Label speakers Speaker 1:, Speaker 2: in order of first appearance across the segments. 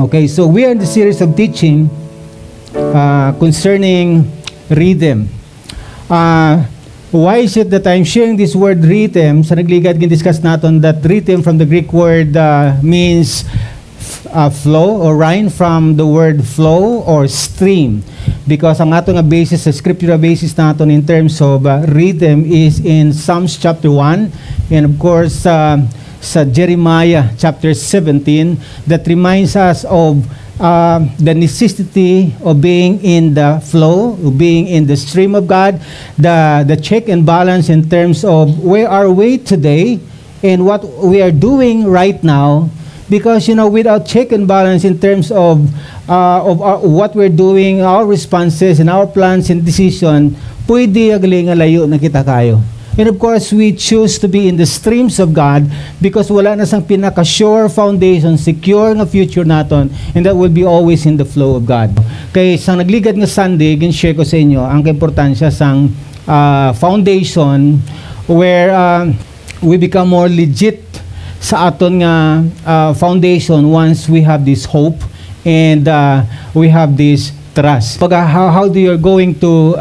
Speaker 1: Okay, so we are in the series of teaching concerning rhythm. Why is it that I'm sharing this word rhythm? Sa nagligad, gin-discuss natin that rhythm from the Greek word means flow or rhyme, from the word flow or stream. Because ang ato nga basis, sa scriptural basis natin in terms of rhythm is in Psalms chapter 1 and of course sa Jeremiah chapter 17 that reminds us of the necessity of being in the flow, of being in the stream of God, the check and balance in terms of where are we today and what we are doing right now. Because, you know, without check and balance in terms of what we're doing, our responses and our plans and decision, pwede agaling layo na kita kayo. And of course, we choose to be in the streams of God because wala na sang pinaka-sure foundation, secure nga future naton, and that will be always in the flow of God. Kaya sang nagligad nga Sunday, gin-share ko sa inyo ang importansya sang foundation where we become more legit sa aton nga foundation once we have this hope and we have this trust. How do you going to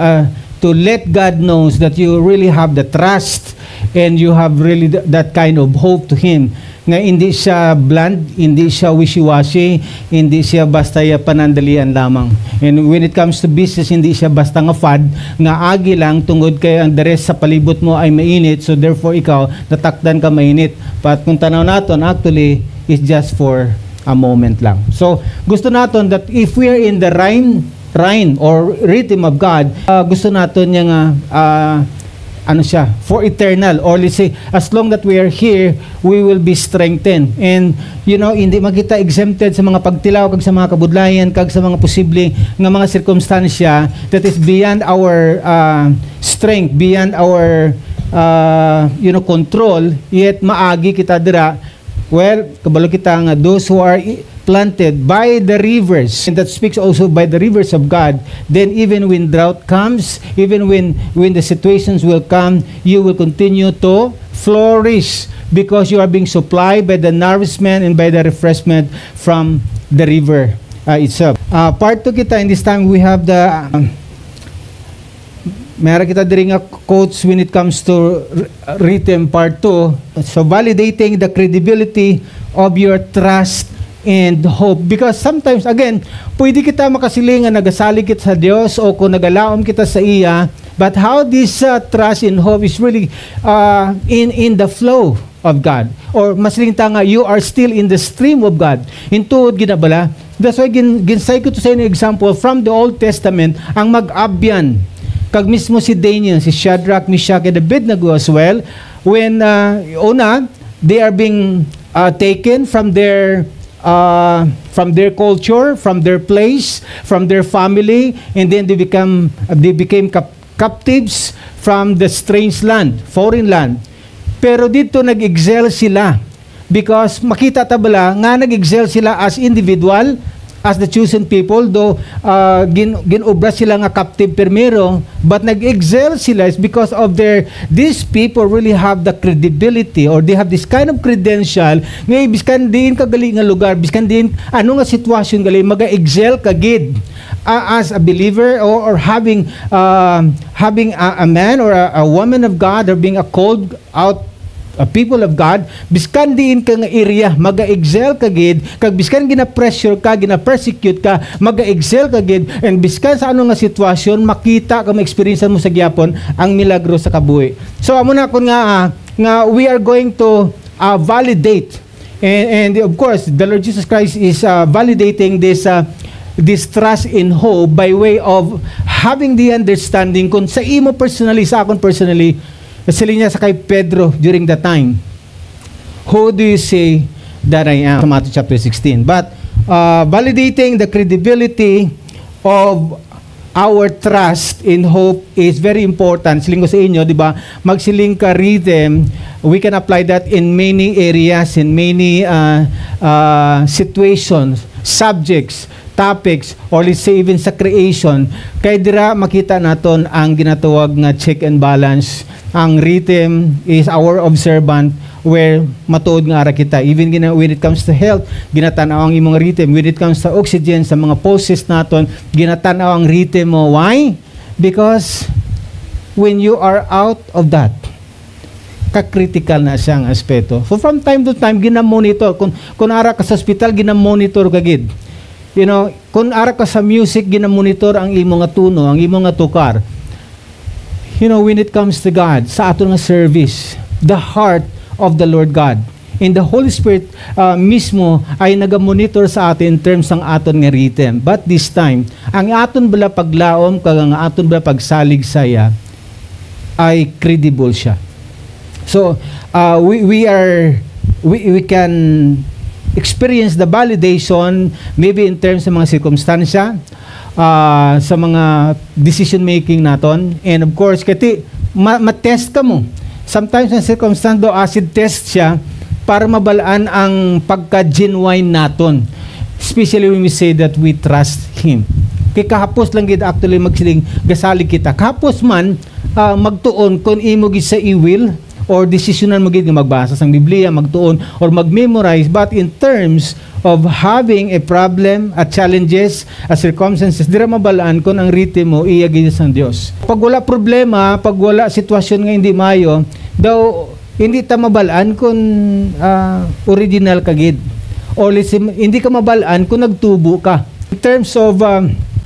Speaker 1: let God knows that you really have the trust and you have really that kind of hope to Him. Nga hindi siya bland, hindi siya wishy-washy, hindi siya basta panandalian lamang. And when it comes to business, hindi siya basta nga fad, nga agi lang tungod kay ang the rest sa palibot mo ay mainit, so therefore ikaw, natakdan ka mainit. But kung tanaw naton, actually, it's just for a moment lang. So, gusto naton that if we are in the rhyme or rhythm of God, gusto natin niya nga ano siya, for eternal, or let's say as long that we are here, we will be strengthened. And you know, hindi magkita exempted sa mga pagtilaw kag sa mga kabudlayan kag sa mga posible nga mga circumstansya that is beyond our strength, beyond our control, yet maagi kita dira. Well, kabalo kita nga those who are planted by the rivers, and that speaks also by the rivers of God, then even when drought comes, even when the situations will come, you will continue to flourish because you are being supplied by the nourishment and by the refreshment from the river itself. Part 2 kita, in this time we have the meron kita diri nga quotes when it comes to rhythm part 2. So validating the credibility of your trust and hope, because sometimes again pwede kita makasilingan nagasalig kita sa Dios o kung nagalaom kita sa iya, but how this trust and hope is really in the flow of God, or masiling ta nga you are still in the stream of God. Intuod ginabala, that's why ginsay ko to sa inyo example from the Old Testament ang mag-abyan kag mismo si Daniel, si Shadrach, Meshach, and Abednego as well, when they are being taken from their culture, from their place, from their family, and then they became captives from the strange land, foreign land. Pero dito nag-excel sila because makita tabala nga nag-excel sila as individual, as the chosen people, though ginobra sila nga captive primero, but nag-excel sila is because of these people really have the credibility, or they have this kind of credential nga biskan din kagaling nga lugar, biskan din ano nga sitwasyon gali maga-excel kagid as a believer, or having a man or a woman of God, or being a called out a people of God, biskan diin ka nga area maga-excel kagid, kag biskan gina-pressure ka, gina-persecute ka, maga-excel kagid, and biskan sa ano nga sitwasyon makita ka, ma-experience mo sa gyapon ang milagro sa kabuhi. So amo na kun nga we are going to validate, and of course the Lord Jesus Christ is validating this trust in hope by way of having the understanding kung sa imo personally, sa akon personally, sila niya sa kay Pedro during that time, who do you say that I am? Matthew chapter 16. But validating the credibility of our trust in hope is very important. Siling ko sa inyo, di ba? Magsiling ka rhythm, we can apply that in many areas, in many situations, subjects, topics, or let's say even sa creation. Kaya dira makita naton ang ginatawag nga check and balance. Ang rhythm is our observant where matuod nga ara kita. Even when it comes to health, ginatanaw ang imong rhythm. When it comes to oxygen, sa mga pulses naton, ginatanaw ang rhythm mo. Why? Because when you are out of that, ka-critical na siyang aspeto. So from time to time, ginamonitor. Kung ara ka sa hospital, ginamonitor ka gid. You know, kung ara ka sa music, ginamonitor ang imong nga tuno, ang imong nga tukar. You know, when it comes to God, sa aton nga service, the heart of the Lord God, and the Holy Spirit mismo ay nagamonitor sa atin in terms ng aton nga rhythm. But this time, ang aton bala paglaom, kag ang aton bala pagsalig saya, ay credible siya. So, we can experience the validation maybe in terms sa mga sirkumstansya, sa mga decision making naton, and of course kati ma-test ka mo sometimes ang circumstance do acid test siya para mabalaan ang pagka-genuine naton, especially when we say that we trust Him. Kay kahapos lang gid actually magsiling gasalig kita, kahapos man magtuon kung imo gid sa i-will or desisyonan mo gid nga magbasa sang Biblia, magtuon or mag-memorize. But in terms of having a problem, at challenges, at circumstances, dira mabalaan kung ang rhythm mo iya gid sang Dios. Pag wala problema, pag wala sitwasyon nga hindi mayo, daw hindi ta mabalaan kung original ka gid. Or hindi ka mabalaan kung nagtubo ka. In terms of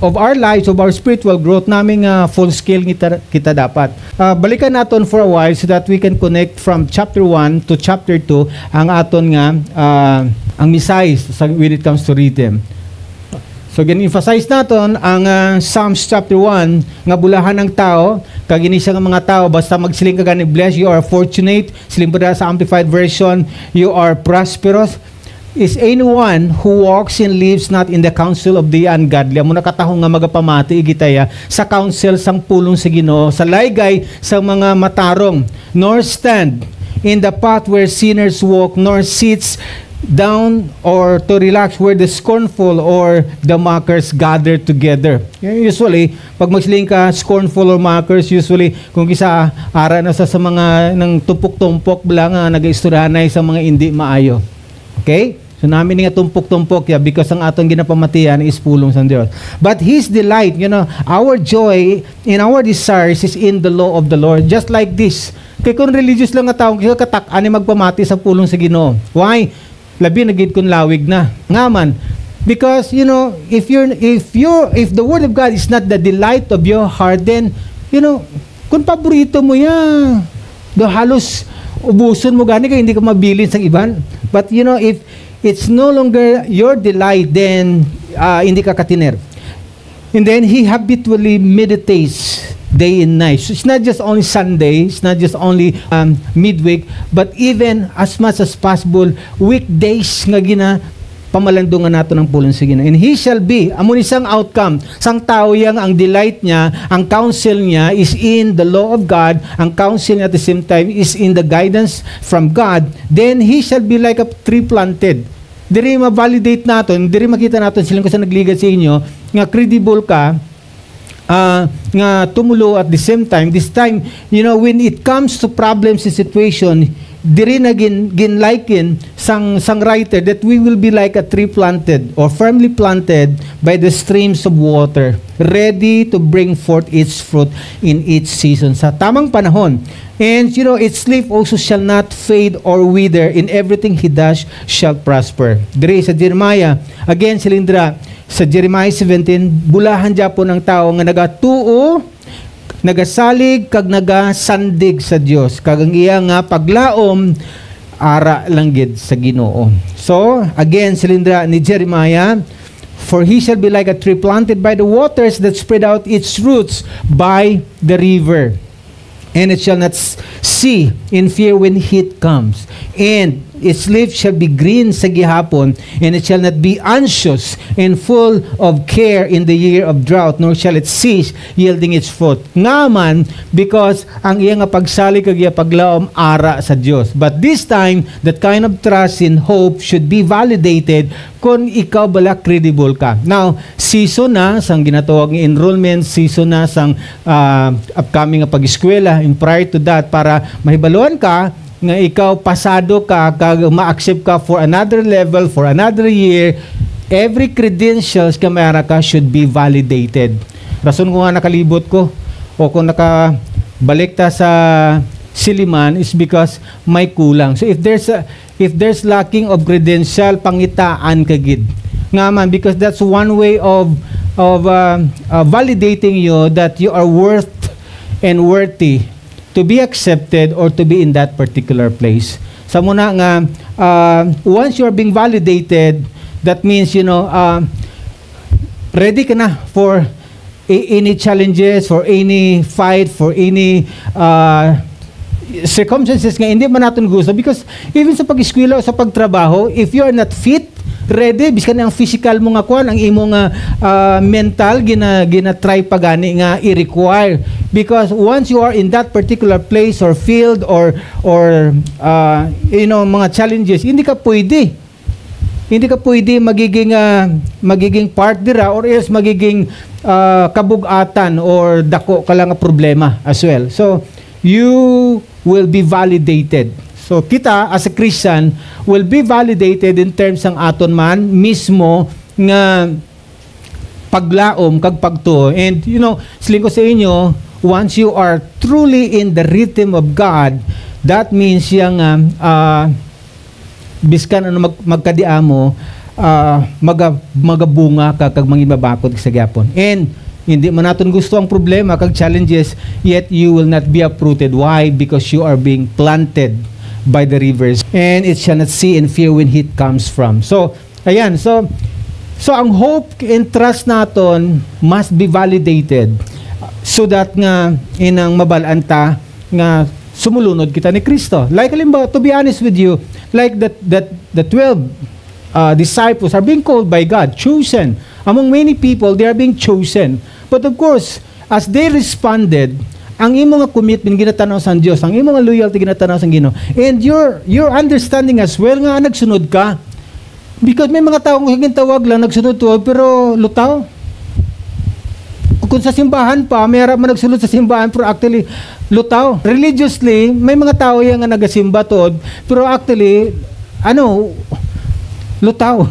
Speaker 1: our lives, of our spiritual growth, naming full scale kita dapat. Balikan naton for a while so that we can connect from chapter 1 to chapter 2 ang aton nga ang misais when it comes to rhythm. So gin-emphasize naton ang Psalms chapter 1 nga bulahan ng tao, kag ini siya nga mga tao basta magsiling ka gani blessed, you are fortunate. Siling pa sa Amplified Version, you are prosperous. Is anyone who walks and lives not in the counsel of the ungodly. Amo nakataho nga magapamati igitaya sa counsel sang pulong sa Ginoo, sa laygay sa mga matarong, nor stand in the path where sinners walk, nor sits down or to relax where the scornful or the mockers gather together. Usually, pag magsiling ka scornful or mockers, usually kung kisa ara na sa mga nang tumpok-tumpok bala nga nagaistoryanay sa mga hindi maayo. Okay? So namin nga tumpok-tumpok ya because ang atong ginapamatian is pulong sa Dios. But His delight, you know, our joy and our desires is in the law of the Lord. Just like this. Kaya kung religious lang nga tao, kaya katak-ani magpamati sa pulong sa Ginoo. Why? Labi nagid kun lawig na. Ngaman. Because, you know, if the Word of God is not the delight of your heart, then, you know, kung paborito mo yan, do halos ubuson mo gani kaya hindi ka mabilin sa iban. But, you know, if it's no longer your delight, then hindi ka katiner. And then He habitually meditates day and night. So it's not just only Sunday, it's not just only midweek, but even as much as possible, weekdays nga gina pamalandungan nato ng pulong sa Ginoo. And He shall be, amon isang outcome, sang tao yang ang delight niya, ang counsel niya is in the law of God, ang counsel niya at the same time is in the guidance from God, then he shall be like a tree planted. Diri ma-validate naton, diri makita naton silang kasi nagligad sa inyo, nga credible ka, nga tumulo at the same time, this time, you know, when it comes to problems and situation, diri na ginliken sang writer that we will be like a tree planted or firmly planted by the streams of water, ready to bring forth its fruit in each season, sa tamang panahon. And you know, its leaf also shall not fade or wither, in everything he does shall prosper. Diri sa Jeremiah, again silindra sa Jeremiah 17, bulahan Japon ang tao nga nagatuo, nagasalig kag nagasandig sa Dios, kag ang iya nga paglaom ara lang gid sa Ginoo. So again silindra ni Jeremiah, for he shall be like a tree planted by the waters that spread out its roots by the river, and it shall not see in fear when heat comes, and its leaf shall be green sa gihapon, and it shall not be anxious and full of care in the year of drought, nor shall it cease yielding its fruit. Ngaman, because ang iya nga pagsalig kag iya paglaom ara sa Dios. But this time, that kind of trust and hope should be validated kung ikaw bala credible ka. Now, season na sang ginatawag nga enrollment, season na sang upcoming nga pag-eskwela, and prior to that, para mahibaluan ka nga ikaw pasado ka, kag ma-accept ka for another level, for another year, every credentials ka mayara ka should be validated. Rason ko nga nakalibot ko, o kung nakabalik ta sa Siliman is because may kulang. So if there's lacking of credential, pangitaan kagid. Nga man, because that's one way of validating you that you are worth and worthy to be accepted or to be in that particular place. Sa muna nga, once you are being validated, that means, ready ka na for any challenges, for any fight, for any circumstances nga hindi man natin gusto, because even sa pag-eskwela o sa pagtrabaho, if you are not fit, ready, biskan ang physical mo nga kuan, ang imo nga mental gina-try pagani nga i-require, because once you are in that particular place or field or mga challenges, hindi ka pwede magiging part dira, or else magiging kabugatan or dako ka lang nga problema as well. So you will be validated. So kita as a Christian will be validated in terms ng aton man mismo nga paglaom kag pagtuo. And siling ko sa inyo, once you are truly in the rhythm of God, that means yang biskan ano magkadia mo, magabunga ka kag mangibabakod sa gyapon. And hindi man natin gusto ang problema kag challenges, yet you will not be uprooted. Why? Because you are being planted by the rivers, and it shall not see and fear when heat comes from. So ayan, so ang hope and trust naton must be validated, so that nga inang mabalanta nga sumulunod kita ni Kristo. Like halimbawa, to be honest with you, like that the 12 disciples are being called by God, chosen. Among many people, they are being chosen. But of course, as they responded, ang imo nga commitment ginatanaw sa Dios, ang imo nga loyalty ginatanaw sa Ginoo, and your understanding as well nga nagsunod ka. Because may mga tao nga tawag lang nagsunod to, pero lutaw. Kung sa simbahan pa, may harap man nagsunod sa simbahan, pero actually lutaw. Religiously, may mga tao yang nga nagasimba to, pero actually lutaw.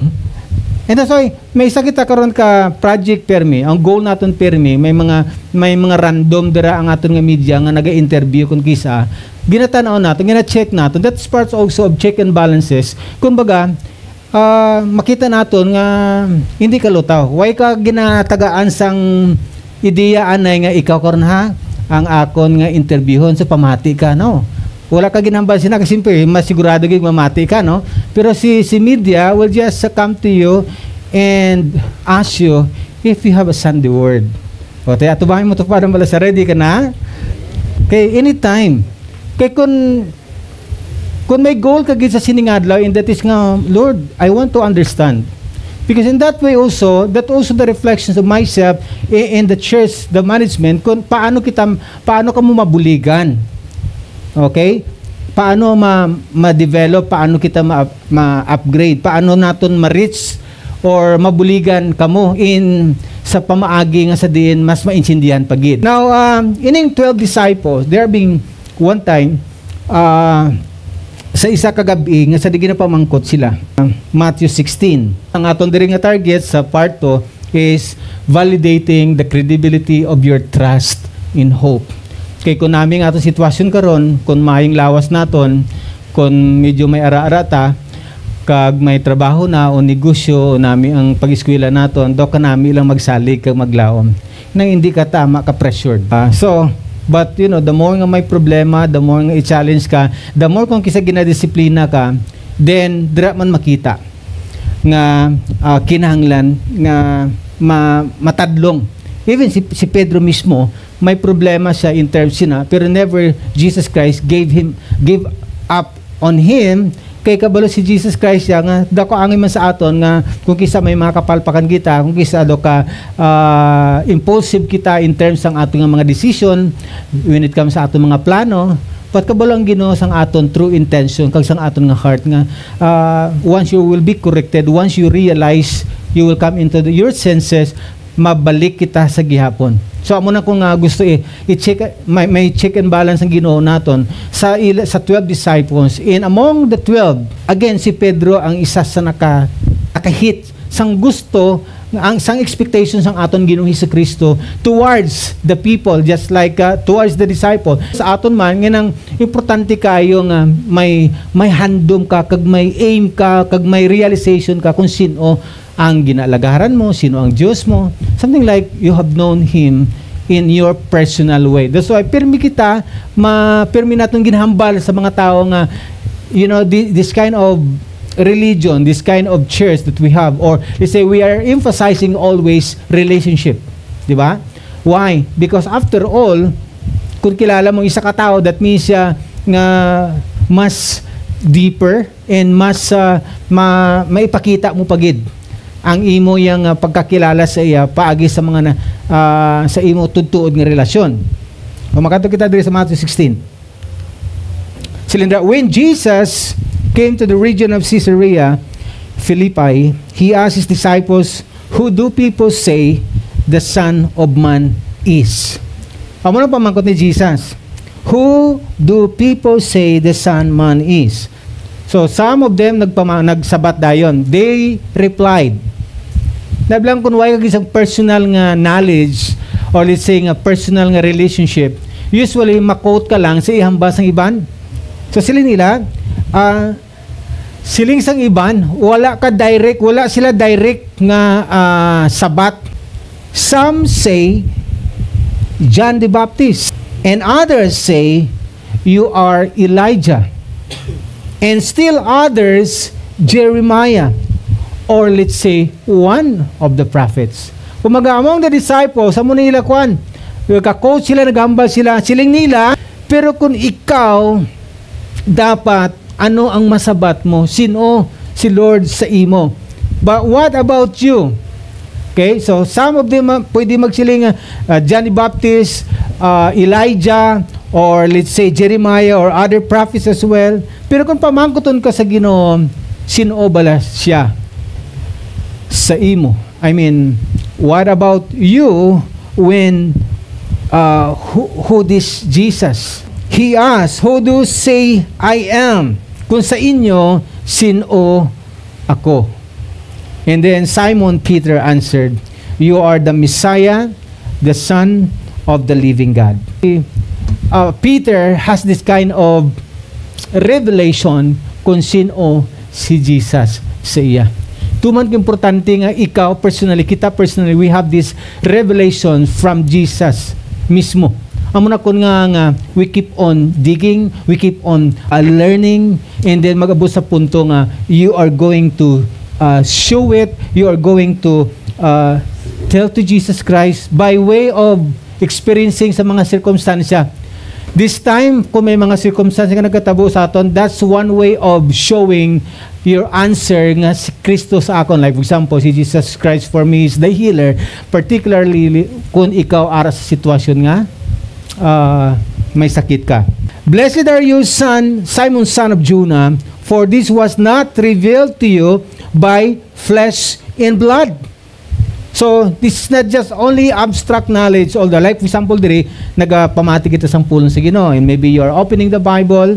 Speaker 1: And that's why may isa kita karon ka project permi. Ang goal naton permi, may mga random dira ang aton nga media nga naga-interview kun kisa. Ginatanaw naton, gina-check naton. That's part also of check and balances. Kumbaga, makita naton nga hindi ka lutaw. Why ka ginatagaan sang ideya anay nga ikaw karon ha ang akon nga interviewon sa pamati ka, no? Wala ka ginambal sina kasi siyempre mas sigurado gig mamati ka, no? Pero si media will just come to you and ask you if you have a Sunday word. O tayo atubahin mo to para malasa, ready ka na? Okay, anytime. Kay kung may goal ka gid sa siningadlaw, and that is nga, Lord, I want to understand. Because in that way also, that also the reflections of myself in the church, the management, kung paano ka mo mabuligan. Okay? Paano ma-develop, paano kita ma-upgrade, paano naton ma-reach or mabuligan kamo sa pamaagi nga sa diin mas maintindihan pagid. Now, ining 12 disciples, they are being one time sa isa kagabi nga sa digi na pamangkot sila. Matthew 16. Ang aton diri nga target sa part 2 is validating the credibility of your trust in hope. Kay kung namin nga itong sitwasyon karon, kung maayong lawas naton, kung medyo may ara-ara ta, kag may trabaho na o negosyo o nami ang pag-eskwela naton, do ka nami lang magsalig kag maglaom. Nang hindi ka tama ka pressured. But the more nga may problema, the more nga i-challenge ka, the more kung kisa ginadisiplina ka, then dira man makita nga kinahanglan nga matadlong. Even si Pedro mismo, may problema siya in terms pero never Jesus Christ gave up on him. Kay kabalo si Jesus Christ siya nga dako angin man sa aton nga kung kisa may mga kapalpakan kita, kung kisa do ka impulsive kita in terms ang aton nga mga decision when it comes sa aton mga plano, but kabalo ang Ginoo sang aton true intention kag sang aton nga heart nga once you will be corrected, once you realize, you will come into your senses, mabalik kita sa gihapon. So amo na kung gusto i-check, may check and balance ang Ginoo naton sa 12 disciples. And among the 12, again si Pedro ang isa sa nakahit sang gusto ang sang expectations ang aton Ginoong Hesukristo towards the people, just like towards the disciple. Sa aton man nganang importante kayo nga may handom ka, kag may aim ka, kag may realization ka kung sino ang ginaalagaran mo, sino ang Diyos mo. Something like you have known Him in your personal way. That's why pirmi natong ginhambal sa mga tao nga, you know, this kind of religion, this kind of church that we have, or let's say we are emphasizing always relationship, di ba? Why? Because after all, kung kilala mo isa ka tao, that means nga mas deeper and mas maipakita mo pagid ang imo yang pagkakilala sa iya paagi sa mga sa imo tudtuod nga relasyon. Makato kita diri sa Matthew 16. Silindra, when Jesus came to the region of Caesarea Philippi, he asked his disciples, "Who do people say the Son of Man is?" Amo na pamangkot ni Jesus. Who do people say the Son Man is? So some of them nagsabat dayon. They replied. Nablang kun way kag isang personal nga knowledge or let's say nga personal nga relationship, usually makot ka lang sa ihambas ng iban. So sila nila siling sang iban, wala sila direct nga sabat. Some say John the Baptist, and others say you are Elijah, and still others Jeremiah, or let's say one of the prophets. Kumaga among the disciples, amo nila kwan, ka-quote sila, nagambal sila, siling nila, pero kung ikaw dapat ano ang masabat mo? Sino si Lord sa imo? But what about you? Okay, so some of them pwede magsiling John the Baptist, Elijah, or let's say Jeremiah or other prophets as well. Pero kung pamangkuton ka sa Ginoo, sino bala siya sa imo? I mean, what about you when who this Jesus? He asked, "Who do say I am?" Kung sa inyo, sino ako? And then Simon Peter answered, "You are the Messiah, the Son of the living God." Peter has this kind of revelation kung sino si Jesus sa iya. Tuman importante nga ikaw personally, kita personally, we have this revelation from Jesus mismo. Amo na kun nga we keep on digging, we keep on learning, and then mag-abot sa punto nga you are going to show it, you are going to tell to Jesus Christ by way of experiencing sa mga circumstansya. This time, kung may mga circumstances nga nagkatabo sa aton, that's one way of showing your answer nga si Kristo sa akon. Like for example, si Jesus Christ for me is the healer, particularly kung ikaw ara sa sitwasyon nga may sakit ka. "Blessed are you, Simon, son of Jonah, for this was not revealed to you by flesh and blood." So, this is not just only abstract knowledge, although like for example, diri, nagpamati kita sang pulong sa Ginoo, and maybe you are opening the Bible,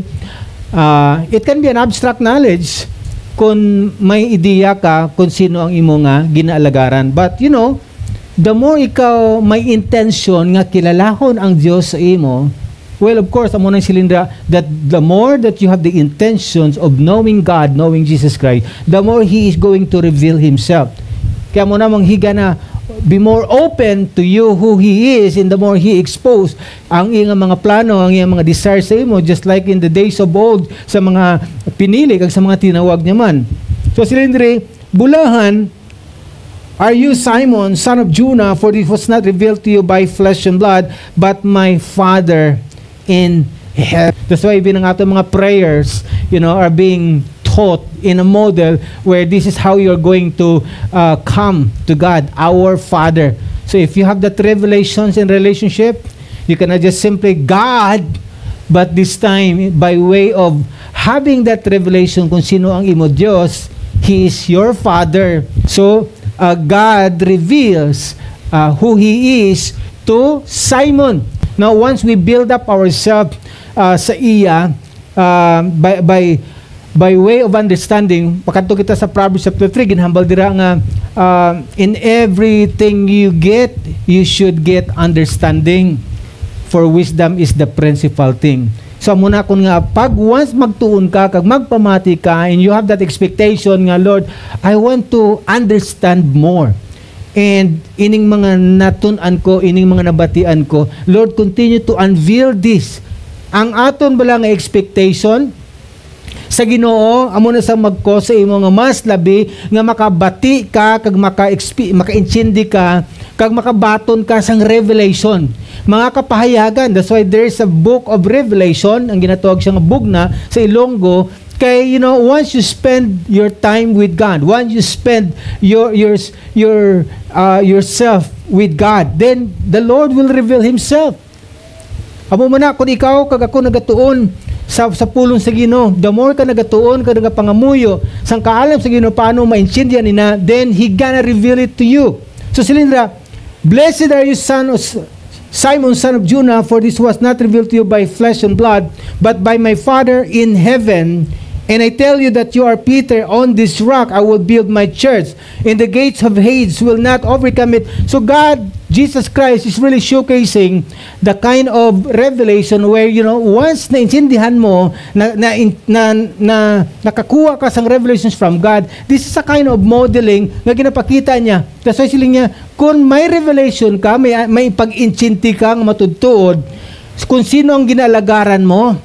Speaker 1: it can be an abstract knowledge kung may ideya ka kung sino ang imo nga ginaalagaran. But, you know, the more ikaw may intention nga kilalahon ang Diyos sa imo, well, of course, amo nang silindra, that the more that you have the intentions of knowing God, knowing Jesus Christ, the more He is going to reveal Himself. Kaya mo namang higa na be more open to you who He is, and the more He exposed ang iyang mga plano, ang iyang mga desires sa imo, just like in the days of old, sa mga pinili, kag sa mga tinawag niya man. So silindri, bulahan, "Are you Simon, son of Jonah, for it was not revealed to you by flesh and blood, but my Father in heaven." That's why even ang ato mga prayers, you know, are being taught in a model where this is how you're going to come to God, our Father. So if you have that revelations in relationship, you cannot just simply God, but this time by way of having that revelation kung sino ang imo Diyos, He is your Father. So God reveals who He is to Simon. Now, once we build up ourselves sa iya, by way of understanding, pagkanto kita sa Proverbs chapter 3, ginhambal dira nga, in everything you get, you should get understanding, for wisdom is the principal thing. So muna kun nga, pag once magtuon ka, kag magpamati ka, and you have that expectation nga, Lord, I want to understand more. And ining mga natun-an ko, ining mga nabatian ko, Lord, continue to unveil this. Ang aton bala nga expectation sa Ginoo, amo na sa magko sa imo nga mas labi nga makabati ka, kag maka-intindi ka, kag makabaton ka sang revelation, mga kapahayagan. That's why there's a book of Revelation, ang ginatawag siya nga bugna sa Ilonggo. Kay, once you spend your time with God, once you spend yourself with God, then the Lord will reveal Himself. Amo mo na, kung ikaw, kag ako nagatuon sa pulong sa Ginoo, the more ka nagatuon, ka nagapangamuyo, sang kaalam sa Ginoo, paano maintindihan nina, then He gonna reveal it to you. So silindra, blessed are you, Simon, son of Jonah, for this was not revealed to you by flesh and blood, but by my Father in heaven. And I tell you that you are Peter, on this rock I will build my church, and the gates of Hades will not overcome it. So God, Jesus Christ, is really showcasing the kind of revelation where, once naintindihan mo, nakakuha ka sang revelations from God, this is a kind of modeling na ginapakita niya. That's why siling niya, kung may revelation ka, may pag-intindi ka, matudtuod, kung sino ang ginalagaran mo,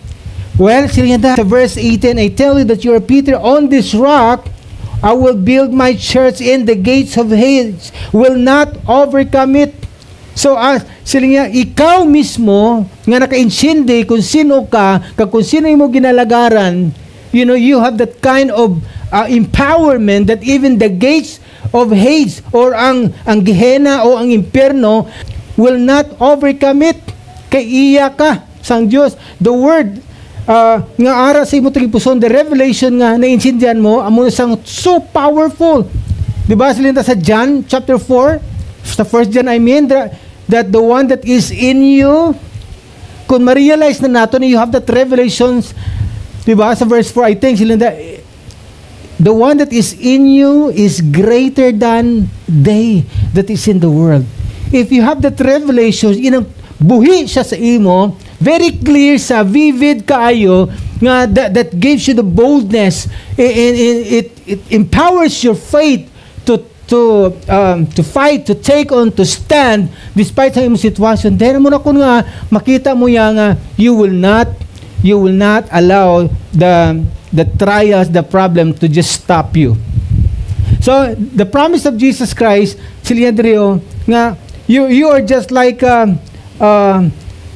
Speaker 1: well, sa verse 18, I tell you that you are Peter, on this rock I will build my church, and the gates of Hades will not overcome it. So, sila ikaw mismo, nga naka-intindi kung sino ka, kung sino mo ginalagaran, you have that kind of empowerment that even the gates of Hades, or ang Gehenna o ang impyerno, will not overcome it. Kay iya ka, sang Diyos. The word, nga ara sa imo tagipuson, the revelation nga naintindihan mo, amo sang so powerful. Diba silinta sa John chapter 4, sa 1 John, that the one that is in you, kung ma-realize na nato na you have that revelations, diba sa verse 4, I think silinta, the one that is in you is greater than they that is in the world. If you have that revelation, inang buhi siya sa imo, very clear sa, vivid kaayo, nga that gives you the boldness, and it empowers your faith to fight, to take on, to stand despite sa imong sitwasyon. Then mo na kun nga makita mo ya nga, you will not allow the trials, the problem to just stop you. So the promise of Jesus Christ, Silendrio, nga you are just like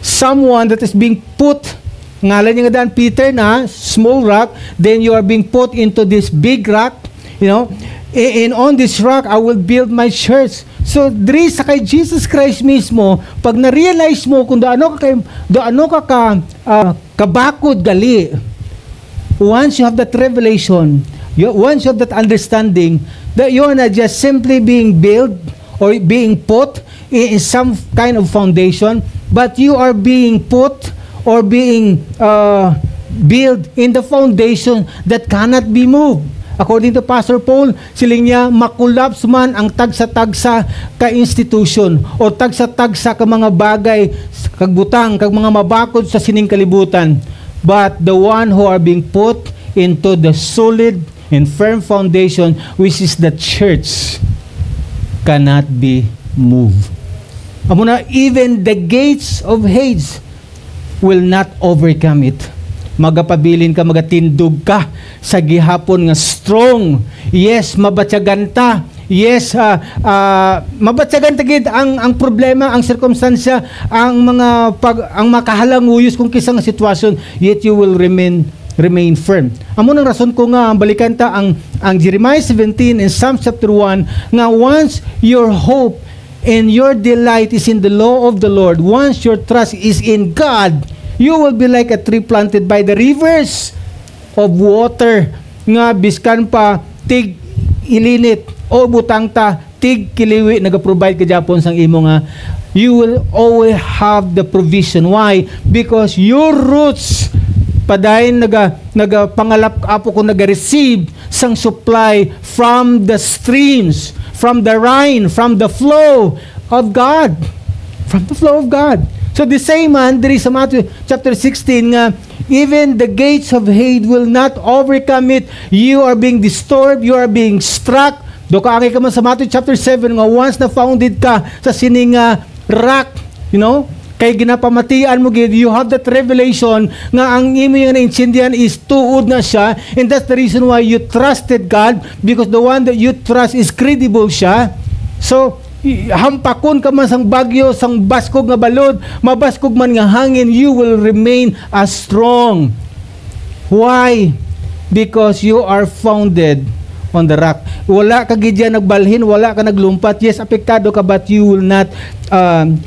Speaker 1: someone that is being put, ngalan niya nga dan, Peter na, small rock, then you are being put into this big rock, and on this rock, I will build my church. So, diri sa kay Jesus Christ mismo, pag na-realize mo kung doano ka kabakod gali, once you have that revelation, once you have that understanding, that you are not just simply being built or being put in some kind of foundation, but you are being put or being built in the foundation that cannot be moved. According to Pastor Paul, siling niya, makulaps man ang tagsa-tagsa ka institution o tagsa-tagsa ka mga bagay, kagbutang, kag mga mabakod sa sining kalibutan. But the one who are being put into the solid and firm foundation, which is the church, cannot be moved. Amuna, even the gates of Hades will not overcome it. Magapabilin ka, magatindog ka sa gihapon nga strong. Yes, mabatsaganta. Yes, mabatsaganta gid ang problema, ang sirkumstansya, ang makahalanguyos kung kisang sitwasyon, yet you will remain firm. Amo nang rason ko nga balikan ta ang Jeremiah 17 and Psalm chapter 1 nga once your hope and your delight is in the law of the Lord, once your trust is in God, you will be like a tree planted by the rivers of water nga biskan pa ilinit o butang ta tig kiliwi naga-provide ka Japon sang imo nga you will always have the provision. Why? Because your roots padayon naga pangalap apo ko naga-receive sang supply from the streams, from the Rhine, from the flow of God. From the flow of God. So the same man, there is sa Matthew chapter 16 nga, even the gates of hate will not overcome it. You are being disturbed, you are being struck. Do kaangay ka man sa Matthew chapter 7 nga once na founded ka sa sining rock, you know, kay ginapamatian mo gid, you have that revelation nga ang imo yung naintindihan is tuod na siya, and that's the reason why you trusted God, because the one that you trust is credible siya. So hampakon ka man sang bagyo, sang baskog nga balod, mabaskog man nga hangin, you will remain as strong. Why? Because you are founded on the rock. Wala ka gidya nagbalhin, wala ka naglumpat. Yes, apektado ka, but you will not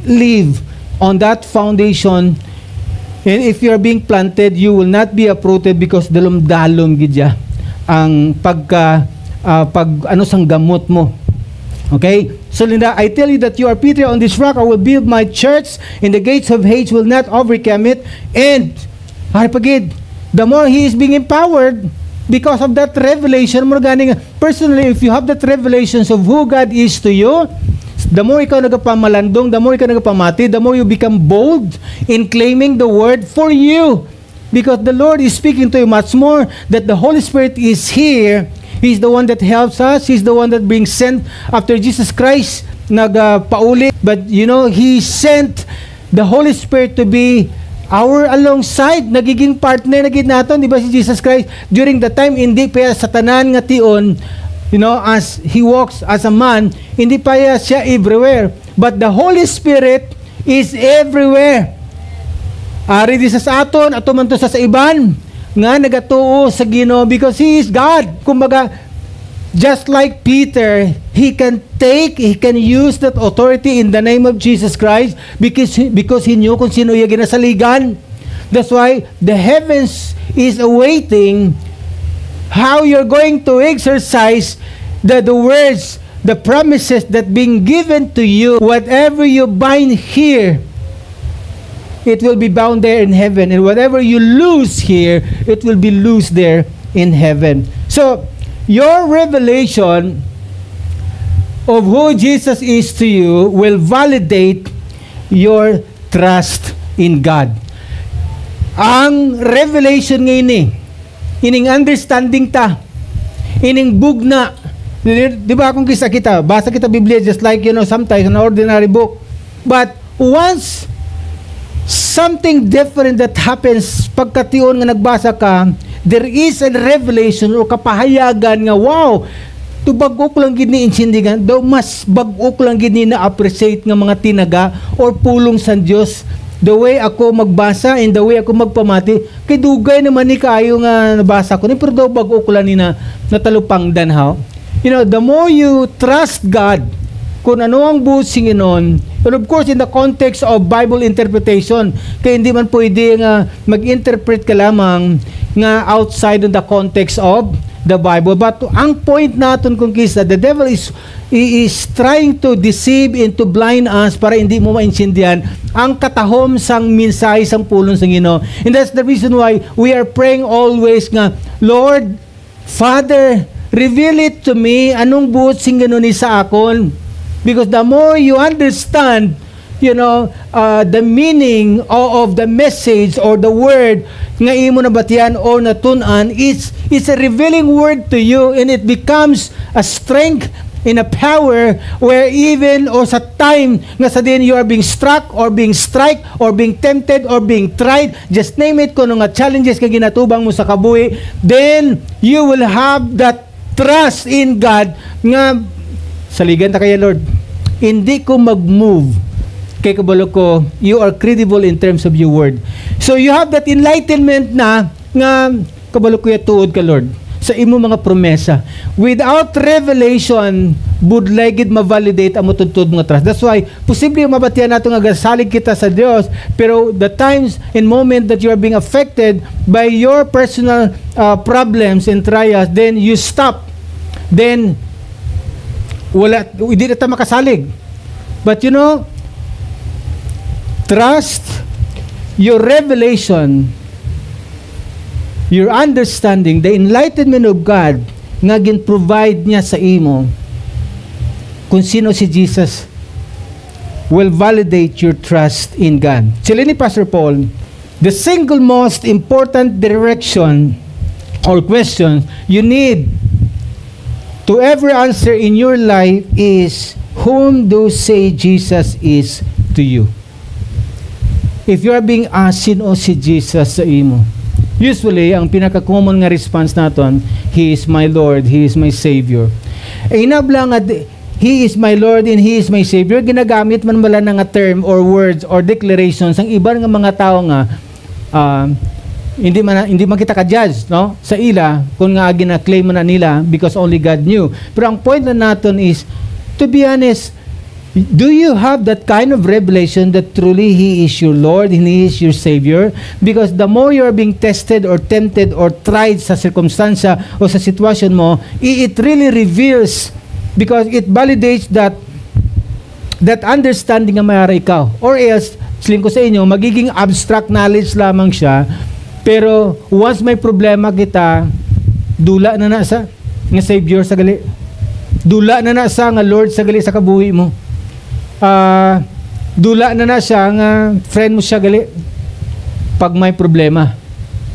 Speaker 1: live on that foundation. And if you are being planted, you will not be uprooted because dalom-dalom gidya ang pag ano sang gamot mo. Okay? So Linda, I tell you that you are Peter, on this rock I will build my church, and the gates of hate will not overcome it. And haripagid, the more he is being empowered because of that revelation, more ganing personally, if you have that revelations of who God is to you, the more ikaw nagapamalandong, the more ikaw nagapamati, the more you become bold in claiming the word for you. Because the Lord is speaking to you much more, that the Holy Spirit is here. He's the one that helps us. He's the one that brings sent after Jesus Christ nagpauli. But you know, He sent the Holy Spirit to be our alongside, nagiging partner na gid naton, di ba si Jesus Christ during the time hindi pa sa tanan nga tion, you know, as He walks as a man, hindi pa siya everywhere, but the Holy Spirit is everywhere. Ari di sa aton ato man to sa iban nga nagatuo sa Ginoo, because He is God. Kumbaga, just like Peter, he can use that authority in the name of Jesus Christ because he knew kung sino yung ginasaligan. That's why the heavens is awaiting how you're going to exercise the words, the promises that being given to you. Whatever you bind here, it will be bound there in heaven, and whatever you lose here, it will be loose there in heaven. So your revelation of who Jesus is to you will validate your trust in God. Ang revelation ngayon ining understanding ta, ining bugna, di ba kung kisa kita, basa kita Biblia just like, you know, sometimes an ordinary book, but once something different that happens pagkation nga nagbasa ka, there is a revelation o kapahayagan nga, wow, to bagok lang gid ni insindigan, daw mas bagok lang gid ni na-appreciate nga mga tinaga or pulong sa Dios. The way ako magbasa and the way ako magpamati, kay dugay naman ni kayo nga nabasa ko ni, pero daw bagok lang ni na natalupangdan ha. You know, the more you trust God, kung ano ang buot singinon, and of course in the context of Bible interpretation, kaya hindi man pwede nga mag-interpret ka lamang nga outside of the context of the Bible. But ang point natin kung kisa, the devil is trying to deceive and to blind us para hindi mo maintindihan ang katahom sang mensahe sang pulong sang Ginoo. And that's the reason why we are praying always nga, Lord, Father, reveal it to me, anong buot sing Ginoo ni sa akon. Because the more you understand, you know, the meaning of the message or the word nga imo nabatian or natun-an, it's a revealing word to you, and it becomes a strength in a power where even or sa time nga sa din you are being struck or being strike or being tempted or being tried, just name it, kung nga challenges ka ginatubang mo sa kabuhi, then you will have that trust in God nga saligan ta kaya Lord, hindi ko mag-move kay kabalo ko, you are credible in terms of your word. So you have that enlightenment na nga kabalo ko ya tuod ka Lord sa imo mga promesa. Without revelation, budlaygid ma-validate ang mutudtod mga trust. That's why posible mabatian nato nga gasalig kita sa Dios, pero the times and moment that you are being affected by your personal problems and trials, then you stop. Then hindi na tayo makasalig. But you know, trust your revelation, your understanding, the enlightenment of God nga gin-provide niya sa imo kung sino si Jesus will validate your trust in God. Sila ni Pastor Paul, the single most important direction or question you need to ever answer in your life is, whom do say Jesus is to you? If you are being asked, sino si Jesus sa imo? Usually, ang pinaka-common nga response naton, He is my Lord, He is my Savior. Inablang at He is my Lord and He is my Savior, ginagamit man bala nga term or words or declarations ang iba nga mga tao nga hindi man kita ka-judge, no? Sa ila kung nga gina-claim na nila because only God knew. Pero ang point na naton is, to be honest, do you have that kind of revelation that truly He is your Lord and He is your Savior? Because the more you are being tested or tempted or tried sa circumstansya o sa sitwasyon mo, it really reveals, because it validates that understanding nga mayroon ikaw. Or else, sabihin ko sa inyo, magiging abstract knowledge lamang siya, pero once may problema kita, dula na sa nga Savior sa gali. Dula na sa nga Lord sa gali sa kabuhi mo. Dula na siya nga friend mo siya gali pag may problema,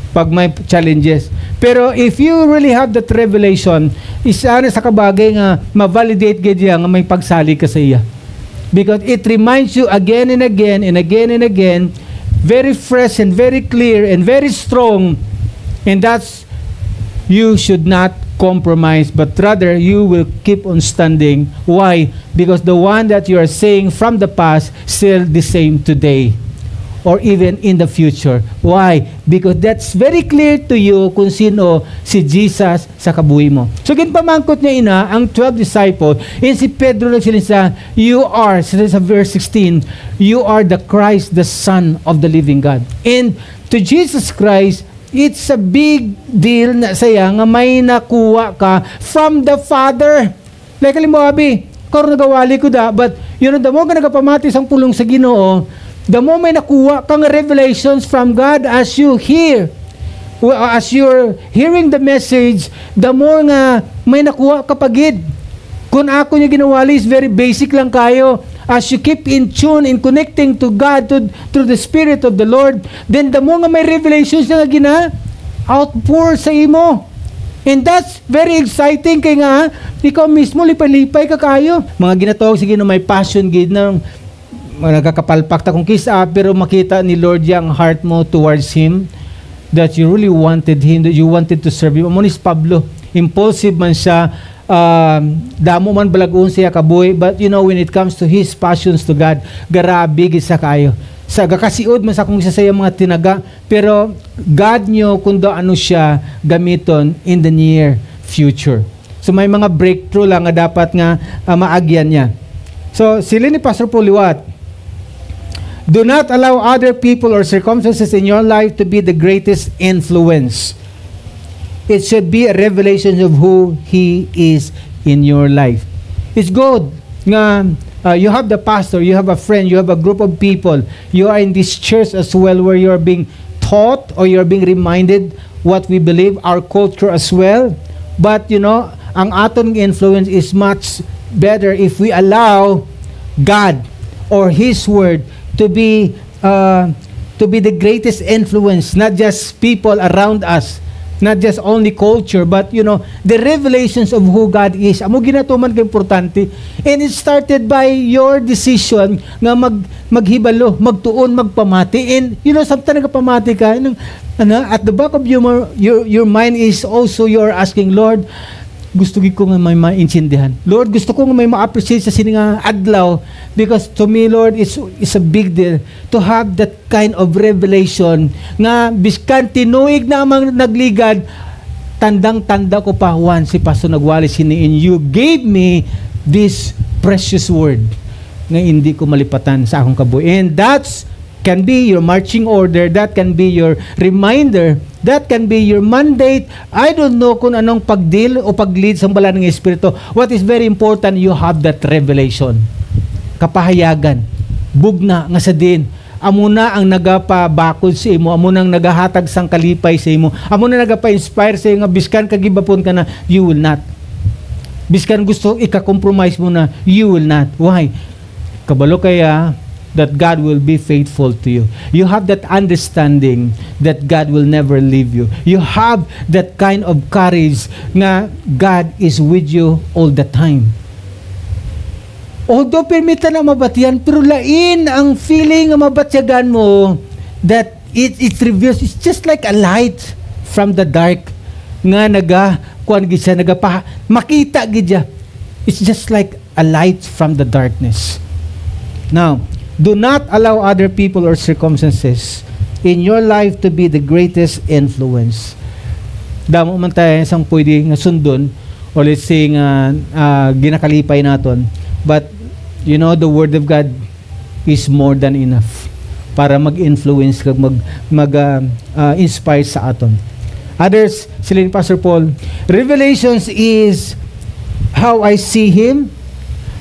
Speaker 1: pag may challenges. Pero if you really have that revelation, isa na sa kabagay nga ma-validate gaya nga may pagsali ka sa iya. Because it reminds you again and again and again and again, very fresh and very clear and very strong, and that's, you should not compromise, but rather you will keep on standing. Why? Because the one that you are saying from the past still the same today or even in the future. Why? Because that's very clear to you kung sino si Jesus sa kabuhi mo. So ginpamangkot niya ina ang 12 disciples, and si Pedro nagsalita, you are, sa verse 16, you are the Christ, the Son of the living God. And to Jesus Christ, it's a big deal na saya nga may nakuha ka from the Father. Like alim mo, abi, karon nagawali ko da, but you know, the more ka nagapamatis ang pulong sa Ginoo, the more may nakuha kang revelations from God as you hear. As you're hearing the message, the more nga may nakuha kapagid. Kung ako niya ginawali is very basic lang kayo. As you keep in tune, in connecting to God, through the Spirit of the Lord, then the more nga may revelations na outpour sa imo. And that's very exciting kay nga ikaw mismo lipay-lipay ka kayo. Mga ginatawag sige no may passion gid ng nagkakapalpak ta kung kisa, pero makita ni Lord yung heart mo towards Him, that you really wanted Him, that you wanted to serve Him. Amonis Pablo, impulsive man siya, damo man balagun siya kabuhi, but you know, when it comes to his passions to God, garabi gisa kayo. Sa gakasiod man sa kung siya sa mga tinaga, pero God nyo kung do ano siya gamiton in the near future. So may mga breakthrough lang nga dapat nga maagyan niya. So sila ni Pastor Paul liwat, do not allow other people or circumstances in your life to be the greatest influence. It should be a revelation of who He is in your life. It's good nga you have the pastor, you have a friend, you have a group of people, you are in this church as well where you are being taught or you are being reminded what we believe, our culture as well. But you know, ang aton influence is much better if we allow God or His Word to be the greatest influence, not just people around us, not just only culture, but you know, the revelations of who God is. Amo ginatuman ka importante. And it started by your decision nga maghibalo, magtuon, magpamati. And you know, sometimes nagpamati ka, at the back of your mind is also you're asking, Lord, gusto ko nga may maintindihan. Lord, gusto ko nga may ma-appreciate sa sininga adlaw, because to me, Lord, it's a big deal to have that kind of revelation nga biskan tinuig na amang nagligad, tandang-tanda ko pa once si Pastor nagwali sini, and you gave me this precious word nga hindi ko malipatan sa akong kabuhi. And that's can be your marching order, that can be your reminder That can be your mandate. I don't know kung anong pag-deal o pag-lead sa bala ng Espiritu. What is very important, you have that revelation. Kapahayagan. Bugna nga sa din. Amo na ang nagapabakod sa imo, amo nang nagahatag sang kalipay sa imo, amo na nagapa-inspire sa imo nga biskan kagibapon ka na, you will not. Biskan gusto ika-compromise mo na, you will not. Why? Kabalo kaya that God will be faithful to you. You have that understanding that God will never leave you. You have that kind of courage nga God is with you all the time. Although permita na mabatyan, pero lain ang feeling nga mabatyagan mo that it reveals, it's just like a light from the dark nga kuan gid siya, makita gid siya. It's just like a light from the darkness. Now, do not allow other people or circumstances in your life to be the greatest influence. Damo man tayo isang pwede nga sundon o let's say nga ginakalipay naton. But, you know, the Word of God is more than enough para mag-influence, mag-inspire sa aton. Others, sila ni Pastor Paul, revelations is how I see Him,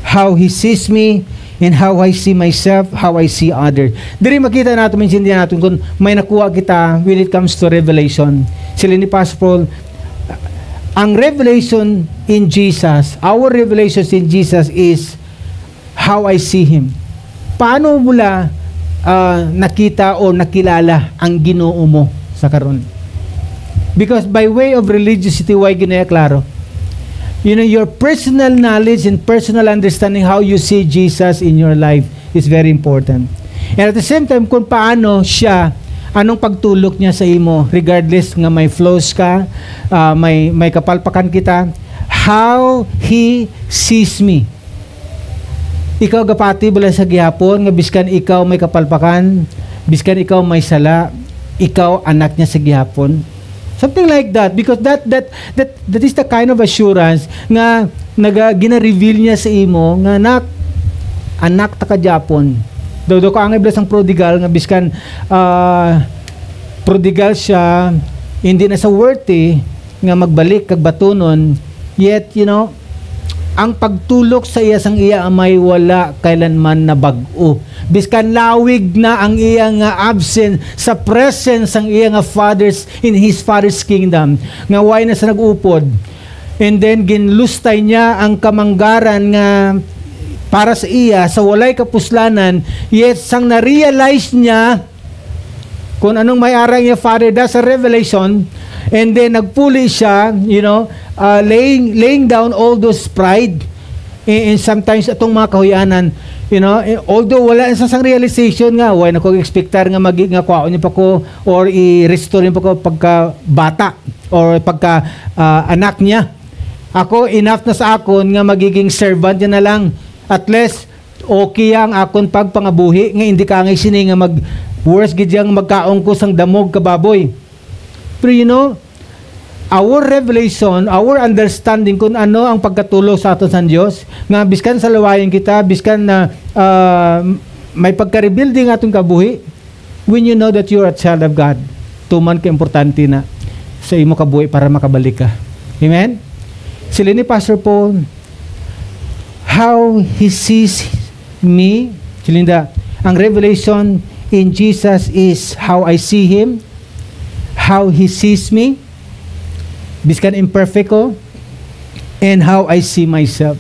Speaker 1: how He sees me, and how I see myself, how I see others. Diri makita natin, maintindihan natin kung may nakuha kita when it comes to revelation. Sila ni Pastor Paul, ang revelation in Jesus, our revelations in Jesus is how I see Him. Paano mula nakita o nakilala ang Ginoo mo sa karon? Because by way of religiosity, why ginaya klaro? You know, your personal knowledge and personal understanding how you see Jesus in your life is very important. And at the same time, kung paano siya, anong pagtulok niya sa imo, regardless nga may flaws ka, may kapalpakan kita, how He sees me. Ikaw gapati bala sa gihapon, nga biskan ikaw may kapalpakan, biskan ikaw may sala, ikaw anak niya sa gihapon. Something like that, because that is the kind of assurance nga gina-reveal niya sa imo nga anak ta ka Japon. Do ko ang iblas ang prodigal nga biskan prodigal siya, hindi na sa worthy nga magbalik kag batunon, yet you know ang pagtulok sa iya sang iya amay wala kailanman na bag-o. Biskan lawig na ang iya nga absent sa presence ang iya nga fathers in His Father's kingdom. Nga way na sa nag-upod. And then ginlustay niya ang kamanggaran nga para sa iya sa walay kapuslanan, yet sang na-realize niya kung anong may-ara niya Father, that's a revelation. And then nagpuli siya, you know, laying down all those pride. And sometimes atong mga kahuyanan, you know, although wala sa sang realization nga, why na ko expectar nga nga kwaon niya pa ko or i-restore niya pa ko pagka bata or pagka anak niya. Ako, enough na sa akon nga magiging servant niya na lang. At least, okay ang akon pagpangabuhi nga hindi ka ngay sini nga worse gid yang magkaon ko sang damog kababoy. Pero you know, our revelation, our understanding kung ano ang pagkatulong sa aton sa Dios, nga biskan sa lawayan kita, biskan na may pagka-rebuilding atong kabuhi, when you know that you are a child of God, tuman ka importante na sa imo kabuhi para makabalik ka. Amen? Sila ni Pastor Paul, how He sees me, silinda, ang revelation in Jesus is how I see Him, how He sees me, biskan imperfect ko, and how I see myself.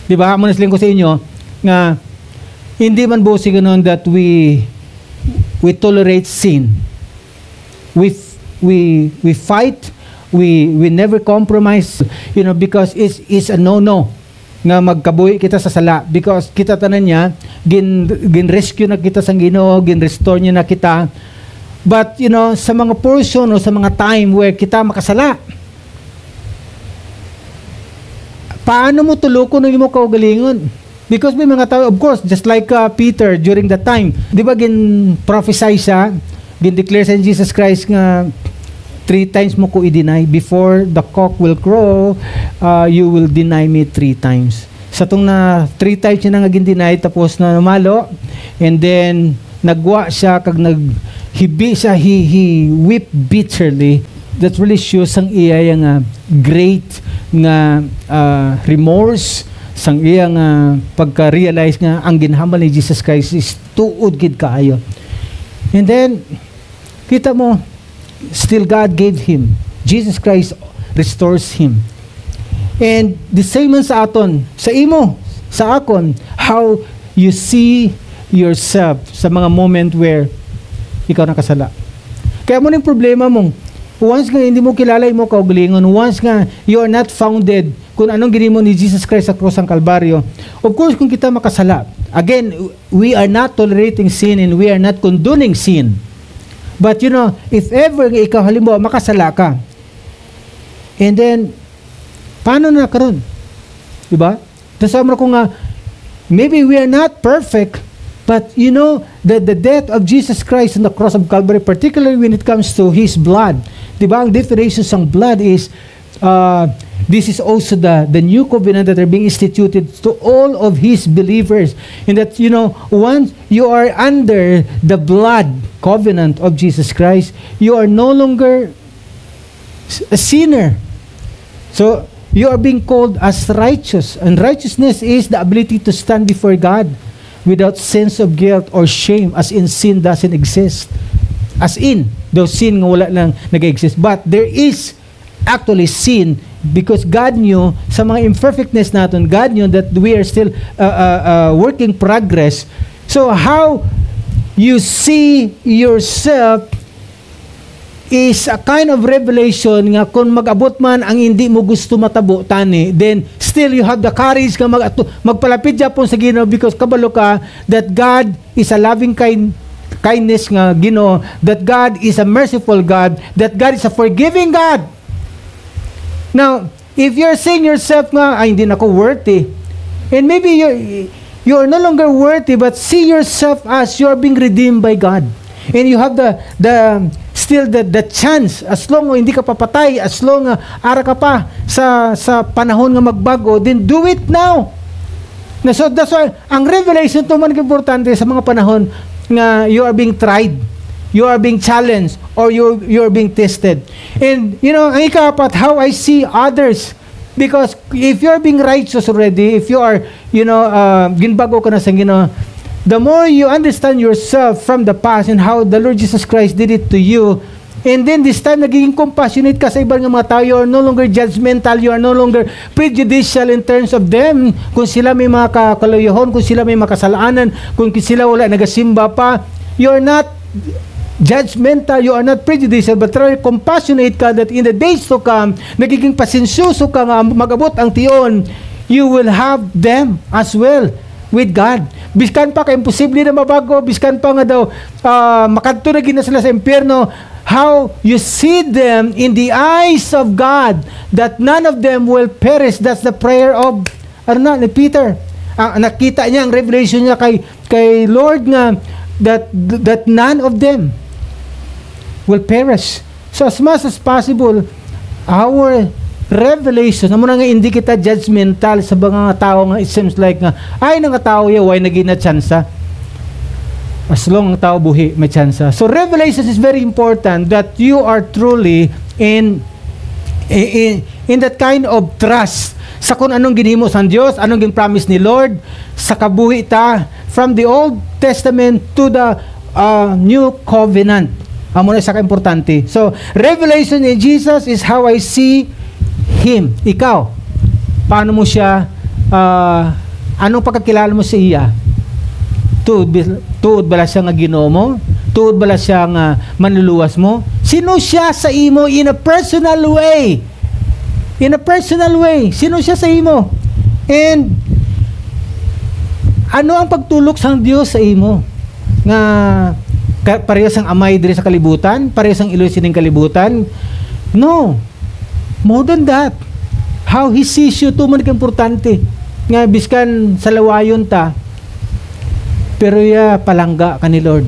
Speaker 1: Di ba? Manisling ko sa inyo nga hindi man bossing ganun that we tolerate sin. We fight, we never compromise, you know, because it's a no-no nga magkabuhi kita sa sala, because kita tanan niya gin-rescue na kita sa Ginoo, gin-restore niya na kita. But, you know, sa mga portion o sa mga time where kita makasala, paano mo tulukon ng imo kaugalingon? Because may mga tao, of course, just like Peter during that time, di ba gin-prophesy siya, gin-declare sa Jesus Christ nga 3 times mo ko i-deny. Before the cock will crow, you will deny me 3 times. Sa itong na 3 times siya na nga gin-deny, tapos na namalo, and then nagwa siya kag he wept bitterly. That really shows sang iya nga great nga remorse, sang iya nga pagka-realize nga ang ginhambal ni Jesus Christ is tuod gid kaayo. And then kita mo, still God gave him. Jesus Christ restores him. And the same man sa aton, sa imo, sa akon, how you see yourself sa mga moment where ikaw nakasala. Kaya mo ning problema mong once nga hindi mo kilala mo kaugalingon, once nga you are not founded kung anong ginimo ni Jesus Christ sa krus ng Kalbaryo, of course kung kita makasala, again, we are not tolerating sin and we are not condoning sin. But you know, if ever ikaw halimbawa makasala ka, and then paano na karon? Diba? Tasama ko nga, maybe we are not perfect, but you know, the death of Jesus Christ on the cross of Calvary, particularly when it comes to His blood, diba, ang definition ng blood is, this is also the new covenant that are being instituted to all of His believers. And that, you know, once you are under the blood covenant of Jesus Christ, you are no longer a sinner. So, you are being called as righteous. And righteousness is the ability to stand before God without sense of guilt or shame, as in sin doesn't exist. As in, though sin nga wala lang nag-exist. But there is actually sin because God knew sa mga imperfectness natin, God knew that we are still working progress. So how you see yourself is a kind of revelation nga kung mag-abot man ang hindi mo gusto matabo tani, then still you have the courage nga magpalapit Japon sa Ginoo because kabalo ka that God is a loving kindness nga Ginoo, that God is a merciful God, that God is a forgiving God. Now, if you're saying yourself nga, ay hindi na ako worthy, and maybe you're no longer worthy, but see yourself as you're being redeemed by God. And you have still the chance, as long hindi ka papatay, as long ara ka pa sa panahon nga magbago, then do it now. Na so that's why ang revelation to man importante sa mga panahon nga you are being tried, you are being challenged, or you are being tested. And you know, ang ikapat, how I see others, because if you are being righteous already, if you are, you know, ginbago ka na sa Ginoo, the more you understand yourself from the past and how the Lord Jesus Christ did it to you, and then this time nagiging compassionate ka sa ibang mga tao, you are no longer judgmental, you are no longer prejudicial in terms of them, kung sila may mga kakaluyahon, kung sila may makasalanan, kung sila wala nagasimba pa, you are not judgmental, you are not prejudicial, but rather compassionate ka that in the days to come, nagiging pasensyoso ka nga mag-abot ang tion, you will have them as well with God. Biskan pa ka imposible na mabago, biskan pa nga daw makadto na gina sila sa impyerno, how you see them in the eyes of God, that none of them will perish. That's the prayer of ni Peter. Nakita niya ang revelation niya kay Lord nga that none of them will perish. So as much as possible, our revelation, amo nga hindi kita judgmental sa mga tao nga it seems like nga ay nga tao ya why nagina tsansa. As long ang tao buhi may tsansa. So revelation is very important that you are truly in that kind of trust sa kung anong ginhimo sa Dios, anong gin-promise ni Lord sa kabuhi ta from the Old Testament to the New Covenant. Amo na isa ka importante. So revelation in Jesus is how I see Him. Ikaw, paano mo siya, anong pagkakilala mo sa iya? Tuod bala siya nga Ginoo mo? Tuod bala siya nga manluluwas mo? Sino siya sa imo in a personal way? In a personal way. Sino siya sa imo? And ano ang pagtulok sang Dios sa imo? Nga parehas ang amay diri sa kalibutan? Parehas ang Iloy sining kalibutan? No. More than that, how He sees you, ito man importante. Nga, biskan sa lawayon ta, pero ya palangga ka ni Lord.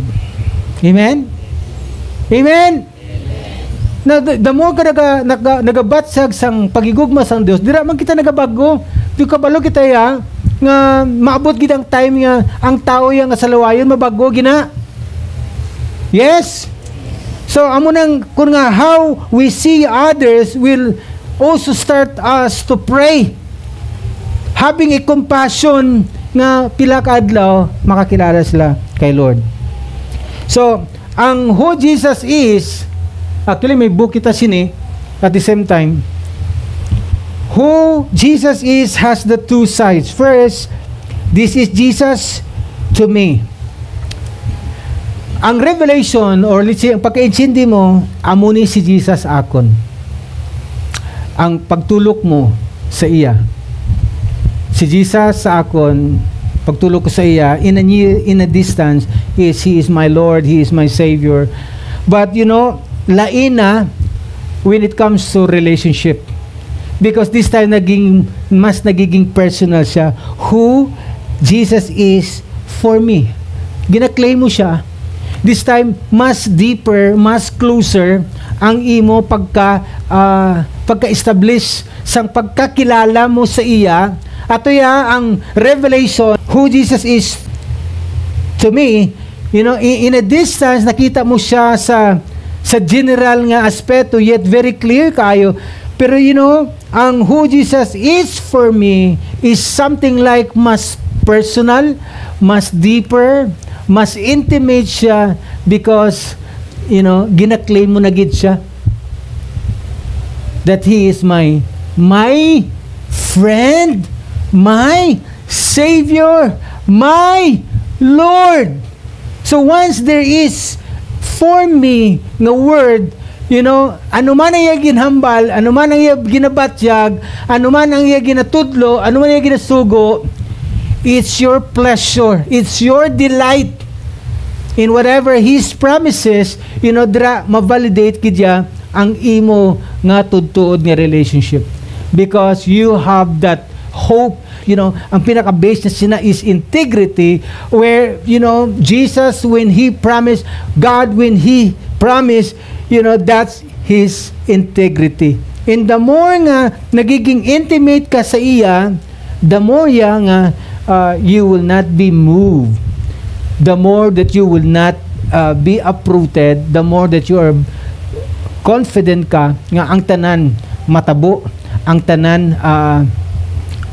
Speaker 1: Amen? Amen? Na, the more ka nagabatsag sang pagigugma sang Diyos, dira man kita nagabago. Di kabalo kita ya, nga maabot gitang time nga, ang tao ya nga sa lawayon, mabago gina. Yes? So amo nang kun nga how we see others will also start us to pray, having a compassion nga pila ka adlaw makakilala sila kay Lord. So ang who Jesus is, actually may book kita sini at the same time. Who Jesus is has the two sides. First, this is Jesus to me. Ang revelation, or let's say, ang pagkaintindi mo, amo ni si Jesus akon. Ang pagtulok mo sa iya. Si Jesus sa akon, pagtulok ko sa iya, in a distance, He is my Lord, He is my Savior. But you know, laina when it comes to relationship. Because this time mas nagiging personal siya. Who Jesus is for me. Gina-claim mo siya. This time, mas deeper, mas closer ang imo pagka-establish sang pagkakilala mo sa iya. Ato ya ang revelation, who Jesus is to me, you know, in a distance, nakita mo siya sa general nga aspeto, yet very clear kayo. Pero you know, ang who Jesus is for me is something like mas personal, mas deeper, mas intimate siya because, you know, gina-claim mo na gid siya that He is my friend, my Savior, my Lord. So once there is for me nga word, you know, ano man ang iya ginhambal, ano man ang iya ginabatyag, ano man ang iya ginatudlo, ano man ang iya ginasugo, it's your pleasure, it's your delight in whatever His promises, you know, dra ma-validate kidya ang imo nga tudtuod nga relationship. Because you have that hope, you know, ang pinaka-base na sina is integrity, where, you know, Jesus when He promised, God when He promised, you know, that's His integrity. And the more nga nagiging intimate ka sa iya, the more nga you will not be moved. The more that you will not be uprooted, the more that you are confident ka nga ang tanan matabo, ang tanan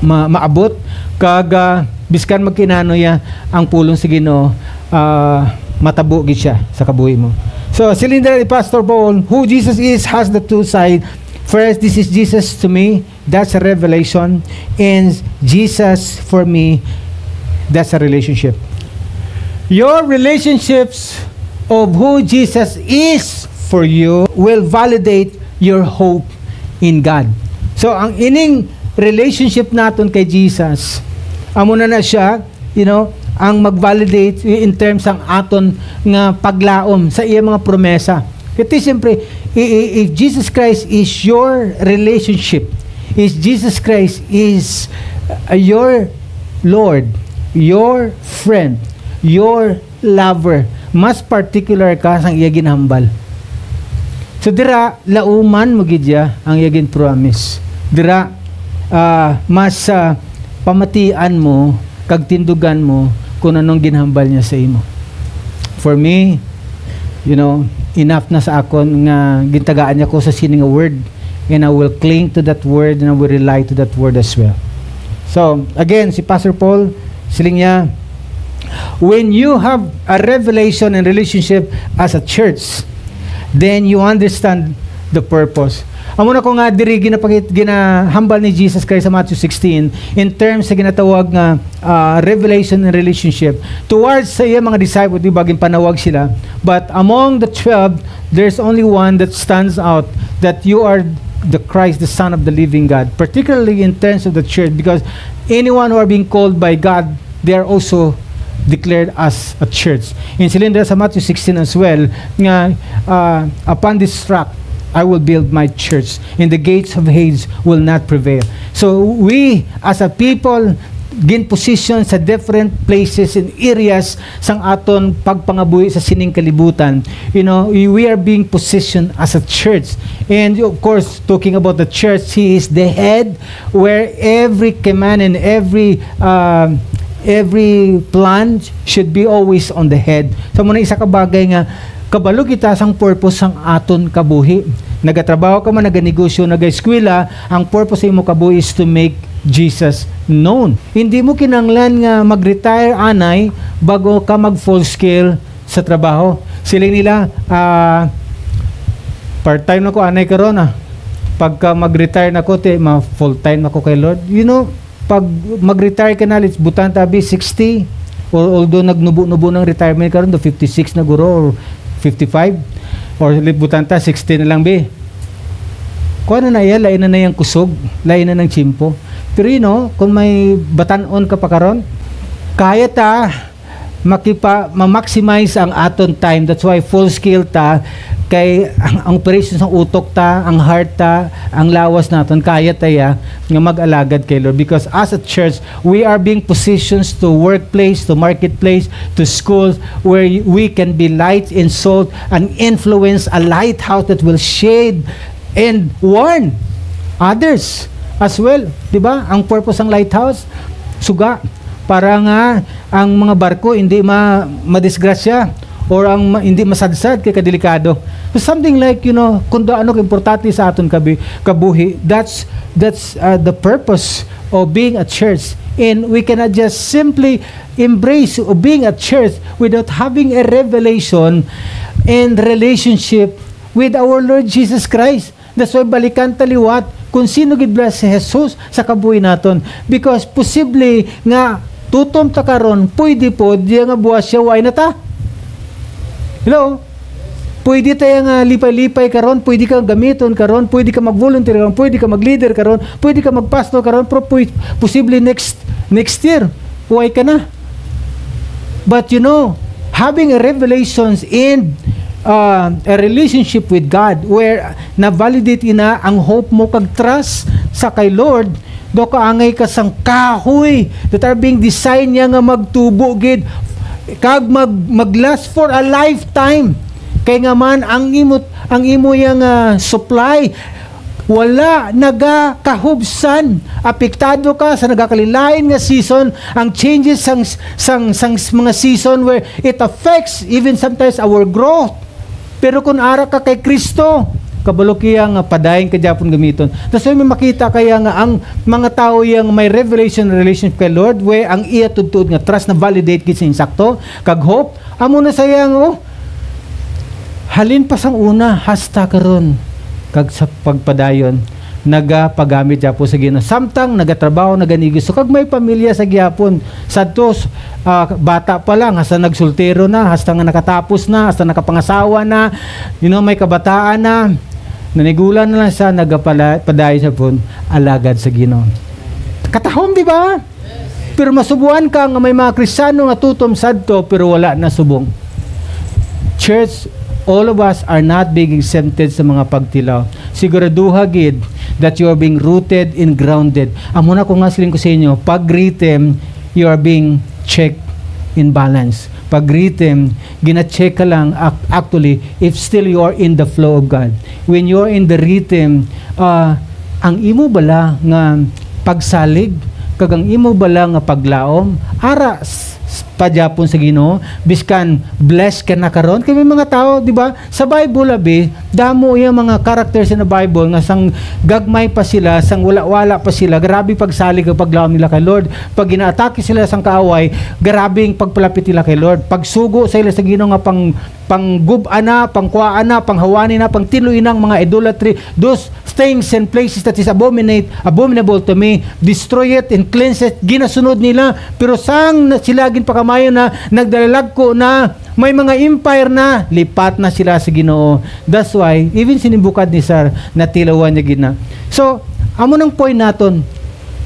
Speaker 1: maabot, kaga biskan magkinano ya ang pulong sa Ginoo, matabo gid siya sa kabuhi mo. So, Cylinder Pastor Paul, who Jesus is has the two sides. First, this is Jesus to me, that's a revelation, and Jesus for me, that's a relationship. Your relationships of who Jesus is for you will validate your hope in God. So, ang ining relationship naton kay Jesus, amo na siya, you know, ang mag-validate in terms ang aton nga paglaom sa iya mga promesa. Kasi siyempre, if Jesus Christ is your relationship, if Jesus Christ is your Lord, your friend, your lover, mas particular ka sang iya ginhambal. So dira lauman mo gid ya ang iya gin promise. Dira mas pamatian mo kag tindugan mo kung anong ginhambal niya sa imo. For me, you know, enough na sa akon nga gintagaan niya ko sa sining word, and I will cling to that word and I will rely to that word as well. So again, si Pastor Paul siling niya, when you have a revelation and relationship as a church, then you understand the purpose. Amo na ko nga diri ginahambal ni Jesus Christ sa Matthew 16 in terms sa ginatawag nga revelation and relationship towards sa iya mga disciples, di baging panawag sila. But among the 12, there's only one that stands out, that you are the Christ, the Son of the living God, particularly in terms of the church, because anyone who are being called by God, they are also declared as a church. In Cylinder sa Matthew 16 as well, nga upon this rock I will build my church, and the gates of Hades will not prevail. So we as a people gin position sa different places and areas sang aton pagpangabuhi sa sining kalibutan. You know, we are being positioned as a church. And of course, talking about the church, He is the head, where every command and every plan should be always on the head. So muna isa ka bagay nga kabalo kita sang purpose sang aton kabuhi. Nagatrabaho ka man, naganegosyo, nagaeskwela, ang purpose sa imo kabuhi is to make Jesus known. Hindi mo kinanglan nga mag-retire anay bago ka mag full scale sa trabaho. Sila nila, part-time na ko anay karon pagka mag-retire na ko, full-time ako kay Lord. You know, pag mag-retire ka na, let's butan tabi 60, or although nagnubo-nubo ng retirement karon do 56 na guro or 55, or butan ta 60 na lang be. Kuha na yan, lain na yung kusog, lain na ng chimpo. Pero you know, kung may batanon ka pa karon, kaya ta ma-maximize ang aton time. That's why full scale ta, kay ang operations ng utok ta, ang heart ta, ang lawas naton, kaya taya nga mag-alagad kay Lord. Because as a church, we are being positioned to workplace, to marketplace, to schools, where we can be light and salt and influence, a lighthouse that will shade and warn others as well. Diba? Ang purpose ng lighthouse, suga, para nga ang mga barko hindi madisgrasya or hindi masadsad kay kadelikado. So something like, you know, kung ano importante sa aton kabuhi, that's the purpose of being a church. And we cannot just simply embrace being a church without having a revelation and relationship with our Lord Jesus Christ. That's why balikan taliwat kung sino gid si Jesus sa kabuhi naton, because posible nga tutom ta karon, pwede po diya nga buwas siya way na ta. Hello? Pwede tayo nga lipay-lipay karon, pwede ka gamiton karon, pwede ka mag-volunteer karon, pwede ka mag-leader karon, pwede ka mag-pastor karon, pero posible next year huway ka na. But you know, having a revelations and a relationship with God where na-validate ina ang hope mo kag trust sa kay Lord, do kaangay ka sang kahoy that are being designed niya nga magtubo gid kag maglast for a lifetime. Kay nga man ang imo yang supply wala nagakahubsan, apektado ka sa nagakalilain nga season, ang changes sang mga season where it affects even sometimes our growth. Pero kung ara ka kay Kristo, kabalo kaya nga padayon ka Japon gamiton. Tapos may makita kaya nga ang mga tao yang may revelation relationship kay Lord, where ang iya tudtud nga trust na validate gid sa insakto kag hope, amo na sayang halin pa sang una hasta karon kag sa pagpadayon nagapagamit Japon sa Ginoo. Samtang nagatrabaho, naganigos kag may pamilya sa gyapon. Sadtos bata pa lang hasta nagsultero na, hasta nga nakatapos na, hasta nakapangasawa na, you know, may kabataan na, nanigulan na lang sa nagapadayon sa pun alagad sa Ginoo. Katahom, di ba? Pero masubuan ka nga may mga Kristiyano nga tutom sadto pero wala na subong. Church, all of us are not being exempted sa mga pagtilaw. Siguraduha gid that you are being rooted and grounded. Amo na ko nga siling ko sa inyo, pag rhythm, you are being checked in balance. Pag rhythm, gina-check ka lang actually if still you are in the flow of God. When you are in the rhythm, ang imo bala nga pagsalig, kag ang imo bala nga paglaom, ara padyapon sa Ginoo, biskan blessed ka na karon. Kay may mga tao, di ba, sa Bible abi, damo yung mga characters in the Bible nga sang gagmay pa sila, sang wala-wala pa sila, grabe pagsalig ang paglaom nila kay Lord. Pag ginaatake sila sang kaaway, grabing pagpalapit nila kay Lord. Pagsugo sa ila sa Ginoo nga panggub-ana, pangkuana, panghawani na, pangtiluinang mga idolatry, those things and places that is abominable to me, destroy it and cleanse it, ginasunod nila. Pero sang silagin pa kamayo na nagdalalag ko na may mga empire na lipat na sila sa Ginoo. That's why even sinibukad ni Sir natilawan niya gina. So amo nang point naton,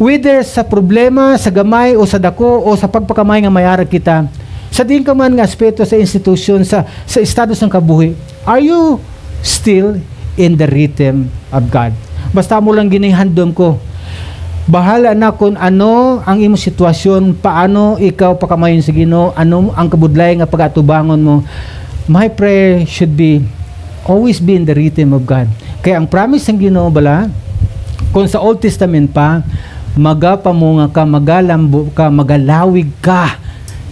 Speaker 1: whether sa problema, sa gamay o sa dako o sa pagpakamay nga mayara kita, sa din ka man nga aspeto sa institusyon, sa estado ng kabuhi, are you still in the rhythm of God? Basta mo lang ginihandom ko, bahala na kung ano ang imong sitwasyon, paano ikaw pakamayon sa Ginoo, ano ang kabudlay nga pag-atubangon mo. My prayer should be always be in the rhythm of God. Kaya ang promise ng Ginoo bala, kung sa Old Testament pa, magapamunga ka, magalambo ka, magalawig ka,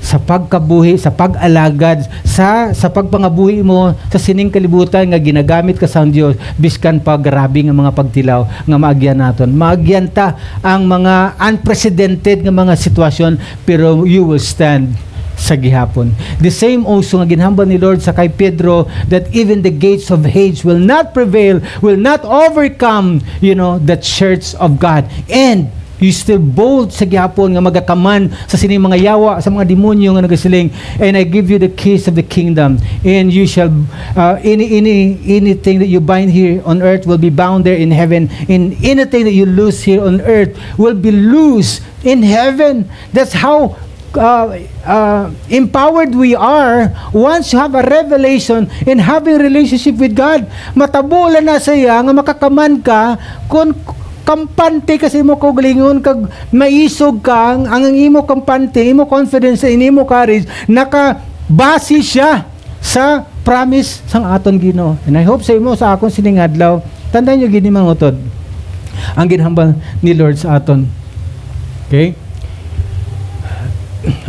Speaker 1: sa pagkabuhi, sa pag-alagad, sa pagpangabuhi mo sa sining kalibutan nga ginagamit ka sa Dios biskan pa grabe nga mga pagtilaw nga maagyan naton. Maagyan ta ang mga unprecedented nga mga sitwasyon, pero you will stand sa gihapon. The same also nga ginhambal ni Lord sa kay Pedro, that even the gates of Hades will not prevail, will not overcome, the church of God. And you still bold sa gihapon nga magakaman sa sining mga yawa, sa mga demonyo nga nagasiling, and I give you the keys of the kingdom, and you shall anything that you bind here on earth will be bound there in heaven, and anything that you loose here on earth will be loose in heaven. That's how empowered we are once you have a revelation and having relationship with God. Matabulan na saya nga makakaman ka kung kampante kasi mo kaugalingon kag maisog ka ang imo kampante, imo confidence, imo courage nakabase siya sa promise sang aton Ginoo. And I hope sa imo sa akon sining adlaw tandaan niyo gini mga utod ang ginhambal ni Lord sa aton. Okay?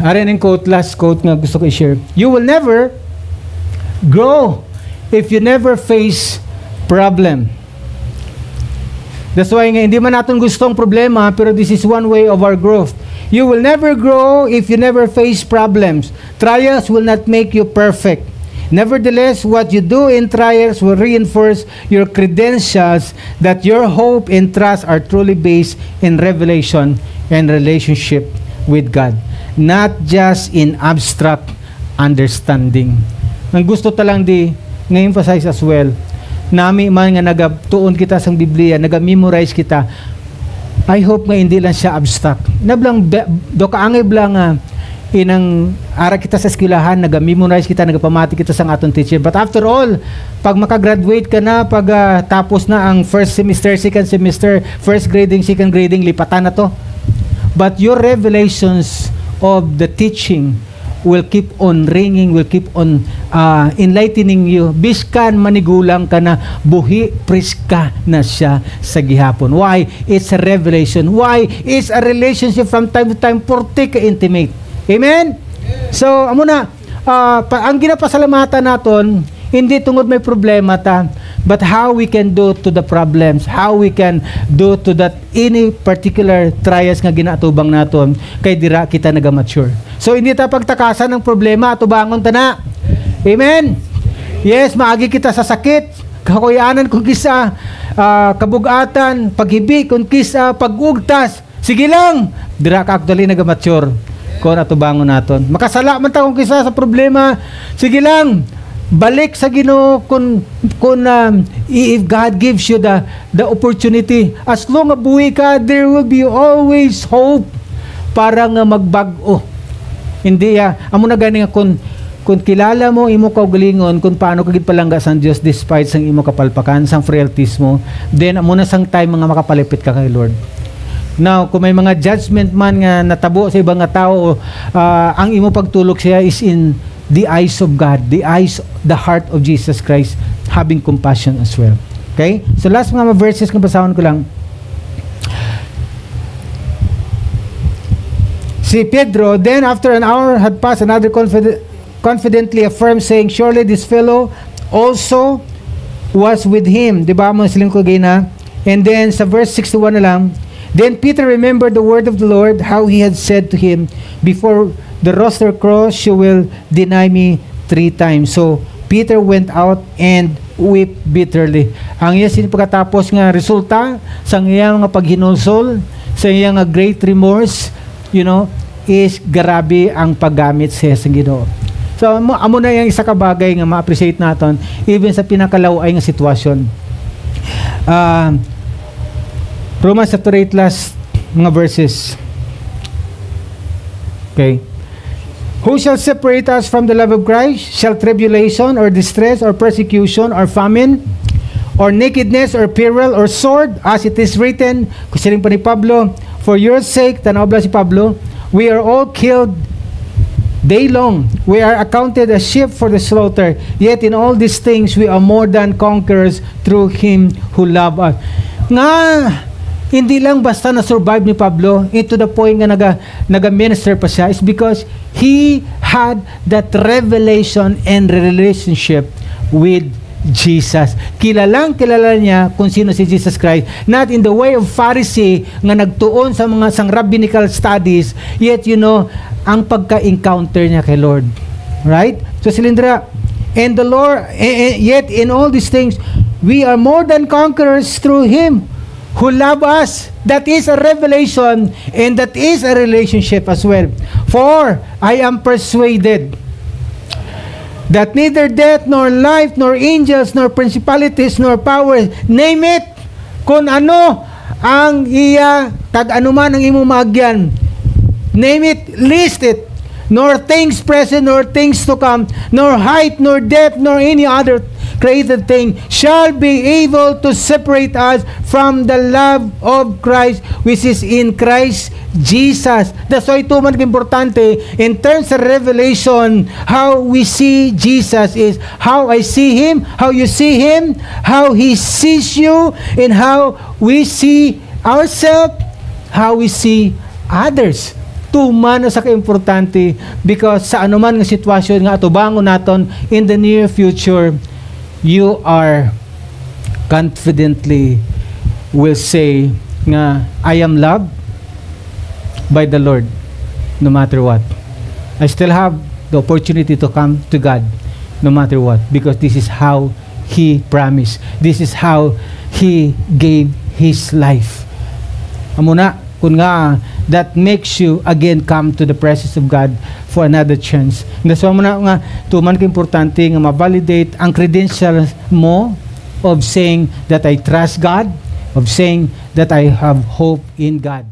Speaker 1: Arin ang last quote nga gusto ko i-share. You will never grow if you never face problem. That's why nga hindi man natin gustong problema, pero this is one way of our growth. You will never grow if you never face problems. Trials will not make you perfect. Nevertheless, what you do in trials will reinforce your credentials that your hope and trust are truly based in revelation and relationship with God, not just in abstract understanding. Ang gusto talang di nga-emphasize as well, nami man nga nagatuon kita sang Biblia, naga-memorize kita, I hope nga hindi lang siya abstract. Nablang do kaangay blang inang ara kita sa eskwelahan, naga-memorize kita, nagapamati kita sang aton teacher. But after all, pag makagraduate ka na, pag tapos na ang first semester, second semester, first grading, second grading, lipatan na to. But your revelations of the teaching will keep on ringing, will keep on enlightening you. Biskan manigulang ka na, buhi priska na siya sa gihapon. Why? It's a revelation. Why? It's a relationship from time to time, porte ka intimate. Amen? So, amo na, ang ginapasalamatan naton, hindi tungod may problema ta, but how we can do to the problems, how we can do to that any particular trials nga ginatubang naton, kay dira kita naga-mature. So, hindi ta pagtakasan ng problema, atubangon ta na. Amen? Yes, maagi kita sa sakit, kakuyanan kung kisa, kabugatan, paghibi kung kisa, pagugtas. Sige lang, dira ka actually naga-mature kung atubangon naton. Makasala man ta kung kisa sa problema, sige lang, balik sa Ginoo kung if God gives you the opportunity, as long as buhay ka, there will be always hope para nga magbag-o. Hindi amo na gani nga kung kilala mo imo kaugalingon kung paano ka gid palangga sa Dios despite sang imo kapalpakan, sang frailties mo, then amo na sang time nga makapalipit ka kay Lord. Now, kung may mga judgment man nga natabo sa ibang nga tao, ang imo pagtulog siya is in the eyes of God, the heart of Jesus Christ, having compassion as well. Okay? So last mga verses nga basahon ko lang. Si Pedro, then after an hour had passed, another confidently affirmed, saying, surely this fellow also was with him. Diba mo siling ko gina? And then sa verse 61 na lang, then Peter remembered the word of the Lord, how he had said to him, before the rooster crows, you will deny me 3 times. So Peter went out and wept bitterly. Ang iya pagkatapos nga resulta sa iyang mga paghinulsol, sa iyang great remorse, is grabe ang paggamit sa Ginoo. So amo na yung isa ka bagay nga ma-appreciate naton even sa pinakalaway nga sitwasyon. Romans chapter 8 last mga verses. Okay. Who shall separate us from the love of Christ? Shall tribulation or distress or persecution or famine or nakedness or peril or sword? As it is written, kusiling pa ni Pablo, for your sake, tanaw ba si Pablo, we are all killed day long. We are accounted as sheep for the slaughter. Yet in all these things we are more than conquerors through Him who loved us. Nga, hindi lang basta na-survive ni Pablo into the point nga naga-minister pa siya is because he had that revelation and relationship with Jesus. Kilala niya kung sino si Jesus Christ. Not in the way of Pharisee nga nagtuon sa mga rabbinical studies, yet ang pagka-encounter niya kay Lord. Right? So Silindra, and the Lord, yet in all these things, we are more than conquerors through Him who loved us. That is a revelation and that is a relationship as well. For I am persuaded that neither death, nor life, nor angels, nor principalities, nor powers, name it, kung ano ang iya, ano man ang imong maagyan, name it, list it, nor things present, nor things to come, nor height, nor depth, nor any other created thing shall be able to separate us from the love of Christ which is in Christ Jesus. That's why ito man importante in terms of revelation, how we see Jesus is how I see Him, how you see Him, how He sees you, and how we see ourselves, how we see others. Tuman sa ka-importante because sa anuman nga sitwasyon nga atubangon naton in the near future, you are confidently will say nga I am loved by the Lord no matter what. I still have the opportunity to come to God no matter what because this is how He promised. This is how He gave His life. Amo na kun nga that makes you again come to the presence of God for another chance. That's why mo na nga tuman ka importante nga ma-validate ang credentials mo of saying that I trust God, of saying that I have hope in God.